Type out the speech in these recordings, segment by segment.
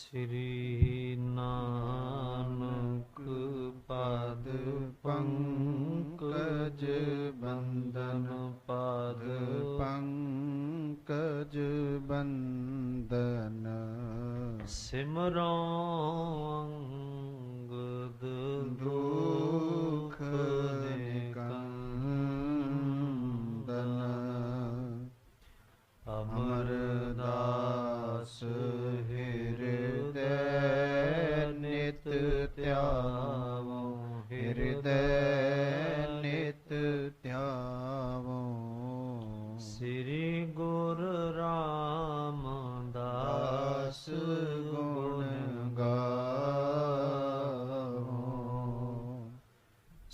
श्री नानक पाद पंकज बंदन पाद पंकज बंदन सिमरो अंगद दुख निकंदन अमरदास हृदय नित त्यावो हृदय नित त्यावो श्री गुरु रामदास गुण गावो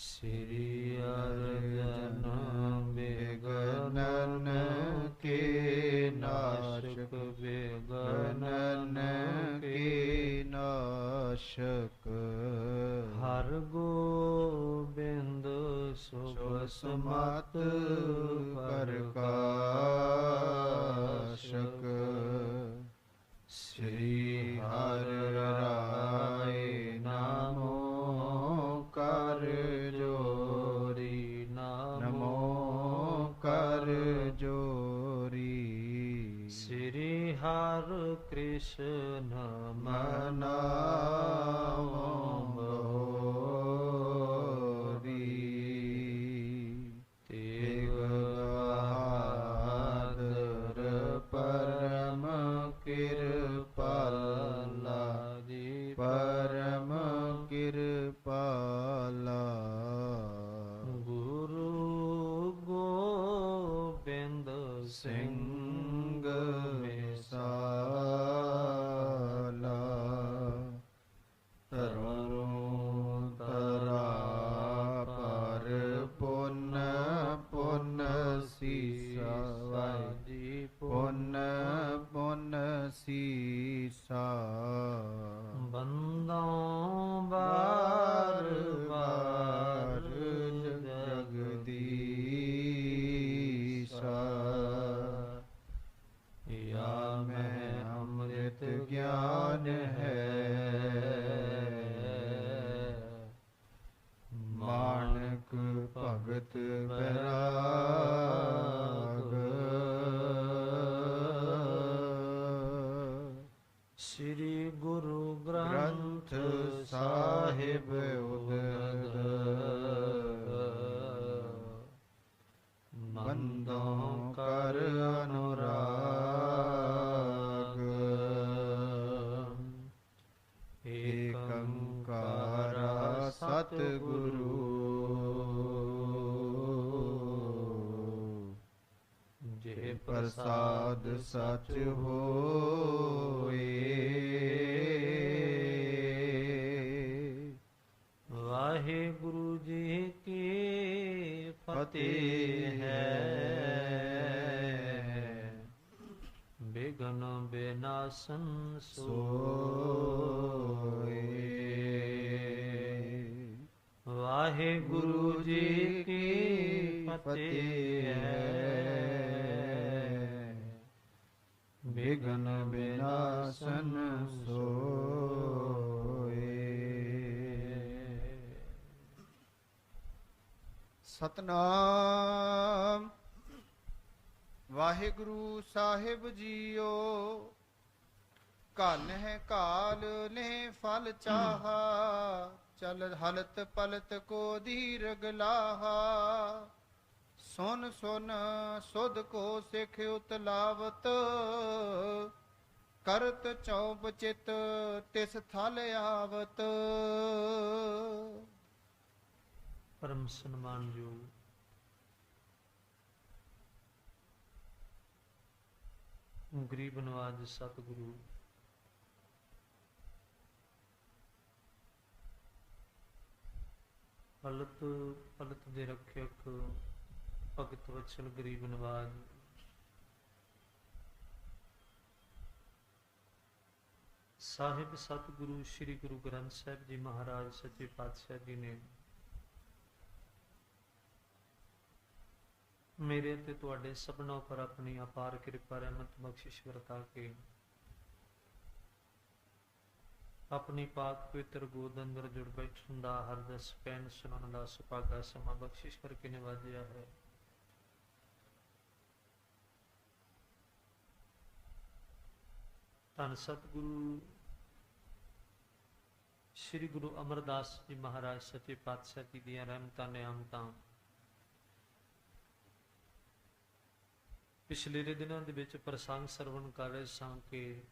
श्री अर्जन विघ्नन के नाशक विघ्नन के नाशक हर गोबिंद सुबसमत प्रकाशक श्री हर राय नमो कर जोरी नमो कर जोरी श्री हर कृष्ण मनाओ बहुरी तेग बहादुर परम कृपाला परम कृपाला गुरु गोबिंद सिंह मिसाला तरों तरा पर पुन पुन सीसा पुन पुन सीसा बंदों बार बार जगदीशा या मैं अमृत ज्ञान है मानक भगत बैराग श्री गुरु ग्रंथ साहिब उदद बंदों कर अनुराग एकंकारा सतगुरु जे प्रसाद सच होए वाहेगुरु जी की फतेह है विघ्न विनाशन सोए वाहेगुरु जी की फतेह है विघ्न विनाशन सोए। सतनाम वाहिगुरु साहिब जीओ धन है काल ने फल चाहा चल हलत पलत को दीर्घ लाहा सुन सुन सुध को सिख उतलावत करत चौप चित तिस थल आवत। परम सम्मानयोग गरीब नवाज सतगुरु पलत पलत दे रखियक भगत वत्सल गरीब नवाज साहिब सतगुरु श्री गुरु ग्रंथ साहिब जी महाराज सच्चे पातशाह जी ने मेरे ते तुहाडे सबनों पर अपनी अपार कृपा रहमत बख्शिश वरता के ਆਪਣੀ ਪਾਕ ਪਵਿੱਤਰ ਗੋਦ ਅੰਦਰ ਜੁੜ ਬੈਠਣ ਦਾ ਹਰ ਦਸ ਪੈਨ ਸੁਣਨ ਦਾ ਸੁਭਾਗਾ ਸਮਾਂ ਬਖਸ਼ਿਸ਼ ਕਰਕੇ ਨਿਵਾਜਿਆ ਹੈ। ਧੰਨ ਸਤਿਗੁਰੂ ਸ੍ਰੀ ਗੁਰੂ ਅਮਰਦਾਸ ਜੀ ਮਹਾਰਾਜ ਸੱਚੇ ਪਾਤਸ਼ਾਹ ਜੀ ਦੀਆਂ ਰਹਿਮਤਾਂ ਨਿਆਮਤਾਂ ਪਿਛਲੇ ਦਿਨਾਂ ਦੇ ਵਿੱਚ ਪ੍ਰਸੰਗ ਸਰਵਣ ਕਰ ਰਹੇ ਸਾਂ ਕਿ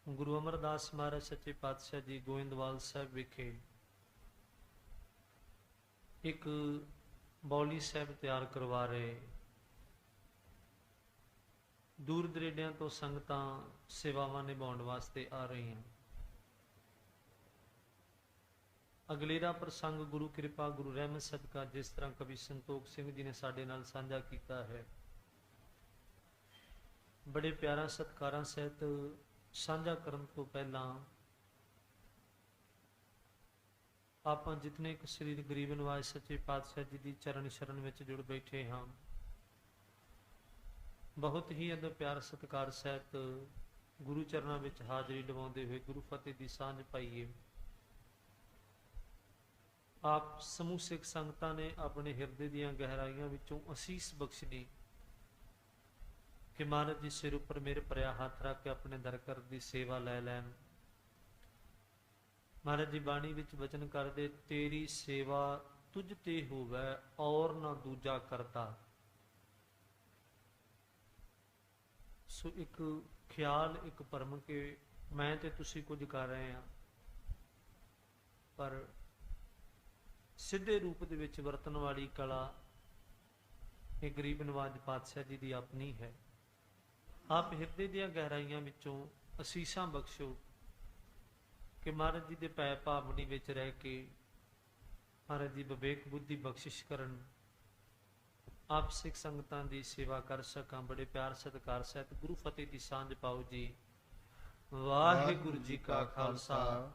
ਗੁਰੂ ਅਮਰਦਾਸ ਮਹਾਰਾਜ ਸੱਚੇ ਪਾਤਸ਼ਾਹ ਜੀ ਗੋਇੰਦਵਾਲ ਸਾਹਿਬ ਵਿਖੇ ਇੱਕ ਬੌਲੀ ਸਾਹਿਬ ਤਿਆਰ ਕਰਵਾ ਰਹੇ। ਦੂਰ ਦਰੇਡਿਆਂ ਤੋਂ ਸੰਗਤਾਂ ਸੇਵਾਵਾਂ ਨਿਭਾਉਣ ਵਾਸਤੇ ਆ ਰਹੀਆਂ। ਅਗਲੇਰਾ ਪ੍ਰਸੰਗ ਗੁਰੂ ਕਿਰਪਾ ਗੁਰੂ ਰਹਿਮਤ ਸਦਕਾ ਜਿਸ ਤਰ੍ਹਾਂ ਕਵੀ ਸੰਤੋਖ ਸਿੰਘ ਜੀ ਨੇ ਸਾਡੇ ਨਾਲ ਸਾਂਝਾ ਕੀਤਾ ਹੈ, ਬੜੇ ਪਿਆਰਾ ਸਤਿਕਾਰਾਂ ਸਹਿਤ ਸਾਂਝਾ ਕਰਨ ਤੋਂ ਪਹਿਲਾਂ ਆਪਾਂ ਜਿਤਨੇ ਕੁ ਸ੍ਰੀ ਗਰੀਬ ਨਿਵਾਜ ਸੱਚੇ ਪਾਤਸ਼ਾਹ ਜੀ ਦੀ ਚਰਨ ਸ਼ਰਨ ਵਿੱਚ ਜੁੜ ਬੈਠੇ ਹਾਂ, ਬਹੁਤ ਹੀ ਅਦਬ ਪਿਆਰ ਸਤਿਕਾਰ ਸਹਿਤ ਗੁਰੂ ਚਰਨਾਂ ਵਿੱਚ ਹਾਜ਼ਰੀ ਲਵਾਉਂਦੇ ਹੋਏ ਗੁਰੂ ਫਤਿਹ ਦੀ ਸਾਂਝ ਪਾਈਏ। ਆਪ ਸਮੂਹ ਸਿੱਖ ਸੰਗਤਾਂ ਨੇ ਆਪਣੇ ਹਿਰਦੇ ਦੀਆਂ ਗਹਿਰਾਈਆਂ ਵਿੱਚੋਂ ਅਸੀਸ ਬਖਸ਼ਣੀ ਕਿ ਮਹਾਰਾਜ ਜੀ ਸਿਰ ਉੱਪਰ ਮੇਰੇ ਭਰਿਆ ਹੱਥ ਰੱਖ ਕੇ ਆਪਣੇ ਦਰ ਘਰ ਦੀ ਸੇਵਾ ਲੈ ਲੈਣ। ਮਹਾਰਾਜ ਜੀ ਬਾਣੀ ਵਿੱਚ ਵਚਨ ਕਰਦੇ, ਤੇਰੀ ਸੇਵਾ ਤੁਝ ਤੇ ਹੋਵੇ ਔਰ ਨਾ ਦੂਜਾ ਕਰਤਾ। ਸੋ ਇੱਕ ਖਿਆਲ, ਇੱਕ ਭਰਮ ਕਿ ਮੈਂ ਤੇ ਤੁਸੀਂ ਕੁਝ ਕਰ ਰਹੇ ਹਾਂ, ਪਰ ਸਿੱਧੇ ਰੂਪ ਦੇ ਵਿੱਚ ਵਰਤਣ ਵਾਲੀ ਕਲਾ ਇਹ ਗਰੀਬ ਨਵਾਜ ਪਾਤਸ਼ਾਹ ਜੀ ਦੀ ਆਪਣੀ ਹੈ। ਆਪ ਹਿਰਦੇ ਦੀਆਂ ਗਹਿਰਾਈਆਂ ਵਿੱਚੋਂ ਅਸੀਸਾਂ ਬਖਸ਼ੋ ਕਿ ਮਹਾਰਾਜ ਜੀ ਦੇ ਪੈ ਭਾਵਨੀ ਵਿੱਚ ਰਹਿ ਕੇ ਮਹਾਰਾਜ ਜੀ ਵਿਵੇਕ ਬੁੱਧੀ ਬਖਸ਼ਿਸ਼ ਕਰਨ, ਆਪ ਸਿੱਖ ਸੰਗਤਾਂ ਦੀ ਸੇਵਾ ਕਰ ਸਕਾਂ। ਬੜੇ ਪਿਆਰ ਸਤਿਕਾਰ ਸਹਿਤ ਗੁਰੂ ਫਤਿਹ ਦੀ ਸਾਂਝ ਪਾਓ ਜੀ। ਵਾਹਿਗੁਰੂ ਜੀ ਕਾ ਖਾਲਸਾ,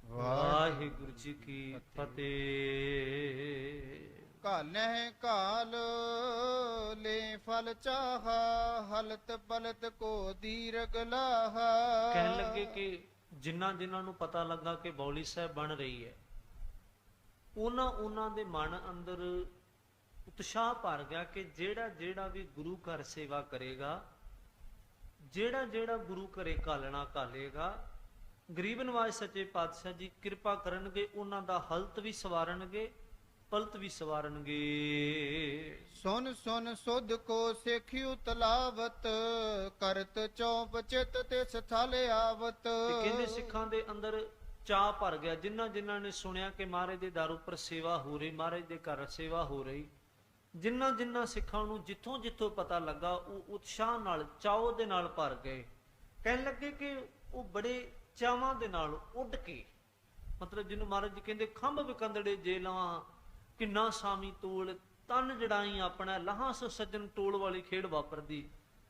ਵਾਹਿਗੁਰੂ ਜੀ ਕੀ ਫਤਿਹ। ਕਾਲਹਿ ਕਾਲ ਲੈ ਫਲ ਚਾਹਾ, ਹਲਤ ਪਲਤ ਕੋ ਦੀਰਗ ਲਾਹਾ। ਕਹਿਣ ਲੱਗੇ ਕਿ ਜਿਨ੍ਹਾਂ ਨੂੰ ਪਤਾ ਲੱਗਾ ਕਿ ਬੌਲੀ ਸਾਹਿਬ ਬਣ ਰਹੀ ਹੈ, ਉਹਨਾਂ ਦੇ ਮਨ ਅੰਦਰ ਉਤਸ਼ਾਹ ਭਰ ਗਿਆ ਕਿ ਜਿਹੜਾ ਵੀ ਗੁਰੂ ਘਰ ਸੇਵਾ ਕਰੇਗਾ, ਜਿਹੜਾ ਗੁਰੂ ਘਰੇ ਘਾਲਣਾ ਘਾਲੇਗਾ, ਗਰੀਬ ਨਵਾਜ ਸੱਚੇ ਪਾਤਸ਼ਾਹ ਜੀ ਕਿਰਪਾ ਕਰਨਗੇ, ਉਹਨਾਂ ਦਾ ਹਲਤ ਵੀ ਸਵਾਰਨਗੇ, ਪਲਤ ਵੀ ਸਵਾਰਨਗੇ। ਸੁਨ ਸੁਨ ਸੁਧ ਕੋ ਸਿੱਖਿਉ ਤਲਾਵਤ, ਕਰਤ ਚੌਪ ਚਿਤ ਤਿਸ ਥਲ ਆਵਤ। ਤੇ ਕਹਿੰਦੇ ਸਿੱਖਾਂ ਦੇ ਅੰਦਰ ਚਾਅ ਭਰ ਗਿਆ, ਜਿਨ੍ਹਾਂ ਨੇ ਸੁਣਿਆ ਕਿ ਮਹਾਰਾਜ ਦੇ ਦਰ ਉੱਪਰ ਸੇਵਾ ਹੋ ਰਹੀ, ਮਹਾਰਾਜ ਦੇ ਘਰ ਸੇਵਾ ਹੋ ਰਹੀ, ਜਿਨ੍ਹਾਂ ਸਿੱਖਾਂ ਨੂੰ ਜਿੱਥੋਂ ਪਤਾ ਲੱਗਾ, ਉਹ ਉਤਸ਼ਾਹ ਨਾਲ, ਚਾਅ ਦੇ ਨਾਲ ਭਰ ਗਏ। ਕਹਿਣ ਲੱਗੇ ਕਿ ਉਹ ਬੜੇ ਚਾਵਾਂ ਦੇ ਨਾਲ ਉੱਡ ਕੇ, ਮਤਲਬ ਜਿਹਨੂੰ ਮਹਾਰਾਜ ਜੀ ਕਹਿੰਦੇ ਖੰਭ ਵਿਕੰਦੜੇ ਜੇ ਲਵਾਂ ਕਿੰਨਾ ਸਾਮੀ ਤੋਲ, ਤਨ ਜੜਾਈ ਆਪਣਾ ਲਾਹਾਂ ਸੋ ਸੱਜਣ ਟੋਲ ਵਾਲੀ ਖੇਡ ਵਾਪਰਦੀ।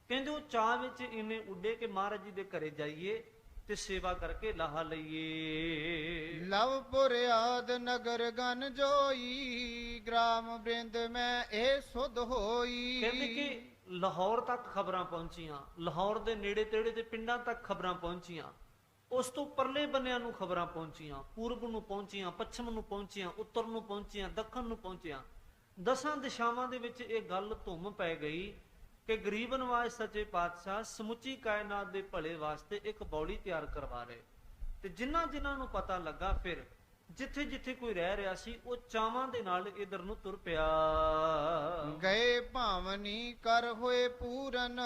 ਕਹਿੰਦੇ ਉਹ ਚਾਅ ਵਿੱਚ ਇੰਨੇ ਉੱਡੇ ਕਿ ਮਹਾਰਾਜ ਜੀ ਦੇ ਘਰੇ ਜਾਈਏ ਤੇ ਸੇਵਾ ਕਰਕੇ ਲਾਹਾ ਲਈਏ। ਲਵਪੁਰ ਆਦ ਨਗਰ ਗਨ ਜੋਈ, ਗ੍ਰਾਮ ਬ੍ਰਿੰਦ ਮੈਂ ਇਹ ਸੁਧ ਹੋਈ। ਕਹਿੰਦੇ ਕਿ ਲਾਹੌਰ ਤੱਕ ਖਬਰਾਂ ਪਹੁੰਚੀਆਂ, ਲਾਹੌਰ ਦੇ ਨੇੜੇ ਤੇੜੇ ਦੇ ਪਿੰਡਾਂ ਤੱਕ ਖਬਰਾਂ ਪਹੁੰਚੀਆਂ, ਉਸ ਤੋਂ ਪਰਲੇ ਬੰਨਿਆਂ ਨੂੰ ਖਬਰਾਂ ਪਹੁੰਚੀਆਂ, ਪੂਰਬ ਨੂੰ ਪਹੁੰਚੀਆਂ, ਪੱਛਮ ਨੂੰ ਪਹੁੰਚੀਆਂ, ਉੱਤਰ ਨੂੰ ਪਹੁੰਚੀਆਂ, ਦੱਖਣ ਨੂੰ ਪਹੁੰਚੀਆਂ। 10 ਦਿਸ਼ਾਵਾਂ ਦੇ ਵਿੱਚ ਇਹ ਗੱਲ ਧੁੰਮ ਪੈ ਗਈ ਕਿ ਗਰੀਬ ਨਵਾਜ ਸੱਚੇ ਪਾਤਸ਼ਾਹ ਸਮੁੱਚੀ ਕਾਇਨਾਤ ਦੇ ਭਲੇ ਵਾਸਤੇ ਇੱਕ ਬੌਲੀ ਤਿਆਰ ਕਰਵਾ ਰਹੇ। ਤੇ ਜਿਨ੍ਹਾਂ ਨੂੰ ਪਤਾ ਲੱਗਾ, ਫਿਰ ਜਿੱਥੇ ਕੋਈ ਰਹਿ ਰਿਹਾ ਸੀ, ਉਹ ਚਾਵਾਂ ਦੇ ਨਾਲ ਇਧਰ ਨੂੰ ਤੁਰ ਪਿਆ। ਗਏ ਭਾਵਨੀ ਕਰ ਹੋਏ ਪੂਰਨ,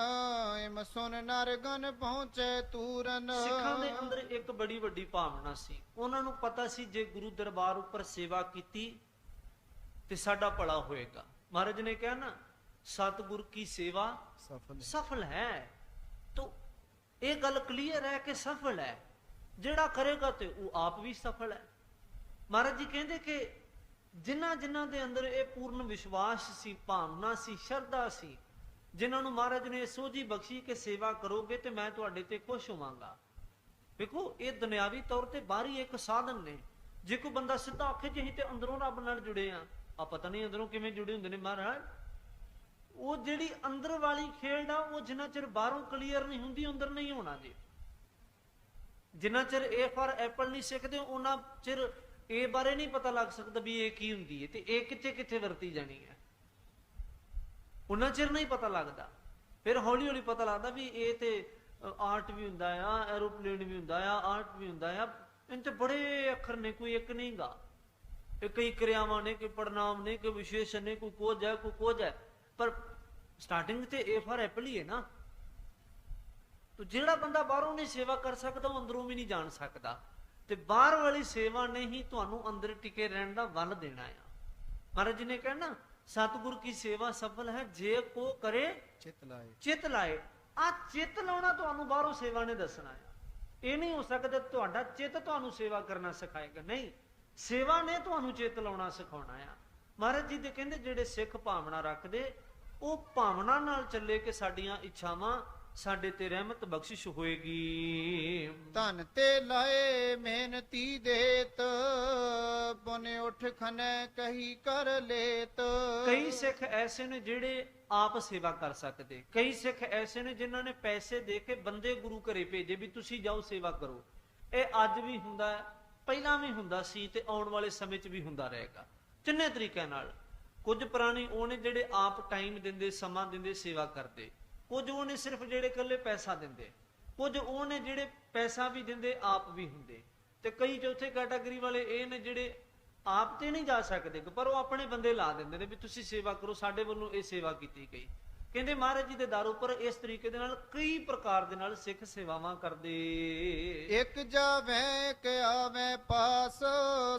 ਇਮ ਸੁਨ ਨਰਗਨ ਪਹੁੰਚੇ ਤੂਰਨ। ਸਿੱਖਾਂ ਦੇ ਅੰਦਰ ਇੱਕ ਬੜੀ ਵੱਡੀ ਭਾਵਨਾ ਸੀ। ਉਹਨਾਂ ਨੂੰ ਪਤਾ ਸੀ ਜੇ ਗੁਰੂ ਦਰਬਾਰ ਉੱਪਰ ਸੇਵਾ ਕੀਤੀ ਤੇ ਸਾਡਾ ਭਲਾ ਹੋਏਗਾ। ਮਹਾਰਾਜ ਨੇ ਕਿਹਾ ਨਾ, ਸਤਿਗੁਰ ਕੀ ਸੇਵਾ ਸਫਲ ਹੈ। ਤੋ ਇਹ ਗੱਲ ਕਲੀਅਰ ਹੈ ਕਿ ਸਫਲ ਹੈ, ਜਿਹੜਾ ਕਰੇਗਾ ਤੇ ਉਹ ਆਪ ਵੀ ਸਫਲ ਹੈ। ਮਹਾਰਾਜ ਜੀ ਕਹਿੰਦੇ ਕਿ ਜਿਨ੍ਹਾਂ ਦੇ ਅੰਦਰ ਇਹ ਪੂਰਨ ਵਿਸ਼ਵਾਸ ਸੀ, ਭਾਵਨਾ ਸੀ, ਸ਼ਰਧਾ ਸੀ, ਜਿਨ੍ਹਾਂ ਨੂੰ ਮਹਾਰਾਜ ਨੇ ਸੋਝੀ ਬਖਸ਼ੀ ਕਿ ਸੇਵਾ ਕਰੋਗੇ ਤੇ ਮੈਂ ਤੁਹਾਡੇ ਤੇ ਖੁਸ਼ ਹੋਵਾਂਗਾ। ਵੇਖੋ, ਇਹ ਦੁਨਿਆਵੀ ਤੌਰ ਤੇ ਬਾਹਰੀ ਇੱਕ ਸਾਧਨ ਨੇ। ਜੇ ਕੋਈ ਬੰਦਾ ਸਿੱਧਾ ਆਖੇ ਜਿਹੀ ਤੇ ਅੰਦਰੋਂ ਰੱਬ ਨਾਲ ਜੁੜੇ ਆ ਪਤਾ ਨਹੀਂ ਅੰਦਰੋਂ ਕਿਵੇਂ ਜੁੜੇ ਹੁੰਦੇ ਨੇ ਮਹਾਰਾਜ। ਉਹ ਜਿਹੜੀ ਅੰਦਰ ਵਾਲੀ ਖੇਡ ਆ, ਉਹ ਜਿੰਨਾ ਚਿਰ ਬਾਹਰੋਂ ਕਲੀਅਰ ਨਹੀਂ ਹੁੰਦੀ, ਅੰਦਰ ਨਹੀਂ ਹੋਣਾ ਜੀ। ਜਿੰਨਾ ਚਿਰ ਏ ਫਾਰ ਐਪਲ ਨਹੀਂ ਸਿੱਖਦੇ ਉਹਨਾਂ ਚਿਰ ਇਹ ਬਾਰੇ ਨਹੀਂ ਪਤਾ ਲੱਗ ਸਕਦਾ ਵੀ ਇਹ ਕੀ ਹੁੰਦੀ ਹੈ ਤੇ ਇਹ ਕਿੱਥੇ ਕਿੱਥੇ ਵਰਤੀ ਜਾਣੀ ਹੈ, ਉਹਨਾਂ ਚਿਰ ਨਹੀਂ ਪਤਾ ਲੱਗਦਾ। ਫਿਰ ਹੌਲੀ ਹੌਲੀ ਪਤਾ ਲੱਗਦਾ ਵੀ ਇਹ ਤੇ ਆਰਟ ਵੀ ਹੁੰਦਾ ਆ, ਐਰੋਪਲੇਨ ਵੀ ਹੁੰਦਾ ਆ, ਆਰਟ ਵੀ ਹੁੰਦਾ ਆ, ਇਹਨਾਂ ਤੇ ਬੜੇ ਅੱਖਰ ਨੇ, ਕੋਈ ਇੱਕ ਨਹੀਂ ਗਾ, ਇਹ ਕਈ ਕਿਰਿਆਵਾਂ ਨੇ, ਕੋਈ ਪੜਨਾਮ ਨੇ, ਕੋਈ ਵਿਸ਼ੇਸ਼ਣ ਨੇ, ਕੋਈ ਕੋਝ ਹੈ, ਕੋਈ ਕੋਝ ਹੈ, ਪਰ ਸਟਾਰਟਿੰਗ ਤੇ ਏ ਫਾਰ ਐਪਲ ਹੀ ਹੈ ਨਾ। ਤੋ ਜਿਹੜਾ ਬੰਦਾ ਬਾਹਰੋਂ ਨਹੀਂ ਸੇਵਾ ਕਰ ਸਕਦਾ ਉਹ ਅੰਦਰੋਂ ਵੀ ਨਹੀਂ ਜਾਣ ਸਕਦਾ, ਤੇ ਬਾਹਰ ਵਾਲੀ ਸੇਵਾ ਨੇ ਹੀ ਤੁਹਾਨੂੰ ਅੰਦਰ ਟਿਕੇ ਰਹਿਣ ਦਾ ਵੱਲ ਦੇਣਾ ਆ। ਮਹਾਰਾਜ ਜੀ ਨੇ ਕਹਿਣਾ ਸਤਿਗੁਰ ਕੀ ਸੇਵਾ ਸਫਲ ਹੈ ਜੇ ਕੋ ਕਰੇ ਚਿਤ ਲਾਏ। ਚਿਤ ਲਾਏ। ਆ ਚਿਤ ਲਾਉਣਾ ਤੁਹਾਨੂੰ ਬਾਹਰੋਂ ਸੇਵਾ ਨੇ ਦੱਸਣਾ ਆ। ਇਹ ਨਹੀਂ ਹੋ ਸਕਦਾ ਤੁਹਾਡਾ ਚਿਤ ਤੁਹਾਨੂੰ ਸੇਵਾ ਕਰਨਾ ਸਿਖਾਏਗਾ, ਨਹੀਂ, ਸੇਵਾ ਨੇ ਤੁਹਾਨੂੰ ਚਿਤ ਲਾਉਣਾ ਸਿਖਾਉਣਾ ਆ। ਮਹਾਰਾਜ ਜੀ ਦੇ ਕਹਿੰਦੇ ਜਿਹੜੇ ਸਿੱਖ ਭਾਵਨਾ ਰੱਖਦੇ ਉਹ ਭਾਵਨਾ ਨਾਲ ਚੱਲੇ ਕਿ ਸਾਡੀਆਂ ਇੱਛਾਵਾਂ ਸਾਡੇ ਤੇ ਰਹਿਮਤ ਬਖਸ਼ਿਸ਼ ਹੋਏਗੀ। ਧਨ ਤੇ ਲਾਏ ਮਿਹਨਤੀ ਦੇਤ, ਪੁਨ ਉਠ ਖਨੈ ਕਹੀ ਕਰ ਲੇਤ। ਕਈ ਸਿੱਖ ਐਸੇ ਨੇ ਜਿਹੜੇ ਆਪ ਸੇਵਾ ਕਰ ਸਕਦੇ, ਕਈ ਸਿੱਖ ਐਸੇ ਨੇ ਜਿਨ੍ਹਾਂ ਨੇ ਪੈਸੇ ਦੇ ਕੇ ਬੰਦੇ ਗੁਰੂ ਘਰੇ ਭੇਜੇ ਵੀ ਤੁਸੀਂ ਜਾਓ ਸੇਵਾ ਕਰੋ। ਇਹ ਅੱਜ ਵੀ ਹੁੰਦਾ ਹੈ, ਪਹਿਲਾਂ ਵੀ ਹੁੰਦਾ ਸੀ ਤੇ ਆਉਣ ਵਾਲੇ ਸਮੇਂ 'ਚ ਵੀ ਹੁੰਦਾ ਰਹੇਗਾ, ਤਿੰਨੇ ਤਰੀਕਿਆਂ ਨਾਲ। ਕੁਝ ਪ੍ਰਾਣੀ ਉਹਨੇ ਜਿਹੜੇ ਆਪ ਟਾਈਮ ਦਿੰਦੇ, ਸਮਾਂ ਦਿੰਦੇ, ਸੇਵਾ ਕਰਦੇ। ਕੁਝ ਉਹਨੇ ਸਿਰਫ ਜਿਹੜੇ ਇਕੱਲੇ ਪੈਸਾ ਦਿੰਦੇ, ਕੁਝ ਉਹਨੇ ਜਿਹੜੇ ਪੈਸਾ ਵੀ ਦਿੰਦੇ ਆਪ ਵੀ ਹੁੰਦੇ, ਤੇ ਕਈ ਚੌਥੇ ਕੈਟਾਗਰੀ ਵਾਲੇ ਇਹ ਨੇ ਜਿਹੜੇ ਆਪ ਤੇ ਨਹੀਂ ਜਾ ਸਕਦੇ ਪਰ ਉਹ ਆਪਣੇ ਬੰਦੇ ਲਾ ਦਿੰਦੇ ਨੇ ਵੀ ਤੁਸੀਂ ਸੇਵਾ ਕਰੋ, ਸਾਡੇ ਵੱਲੋਂ ਇਹ ਸੇਵਾ ਕੀਤੀ ਗਈ। ਕਹਿੰਦੇ ਮਹਾਰਾਜ ਜੀ ਦੇ ਦਰ ਉੱਪਰ ਇਸ ਤਰੀਕੇ ਦੇ ਨਾਲ ਕਈ ਪ੍ਰਕਾਰ ਦੇ ਨਾਲ ਸਿੱਖ ਸੇਵਾਵਾਂ ਕਰਦੇ। ਇੱਕ ਜਾਵੇ ਕਿ ਆਵੇ ਪਾਸ,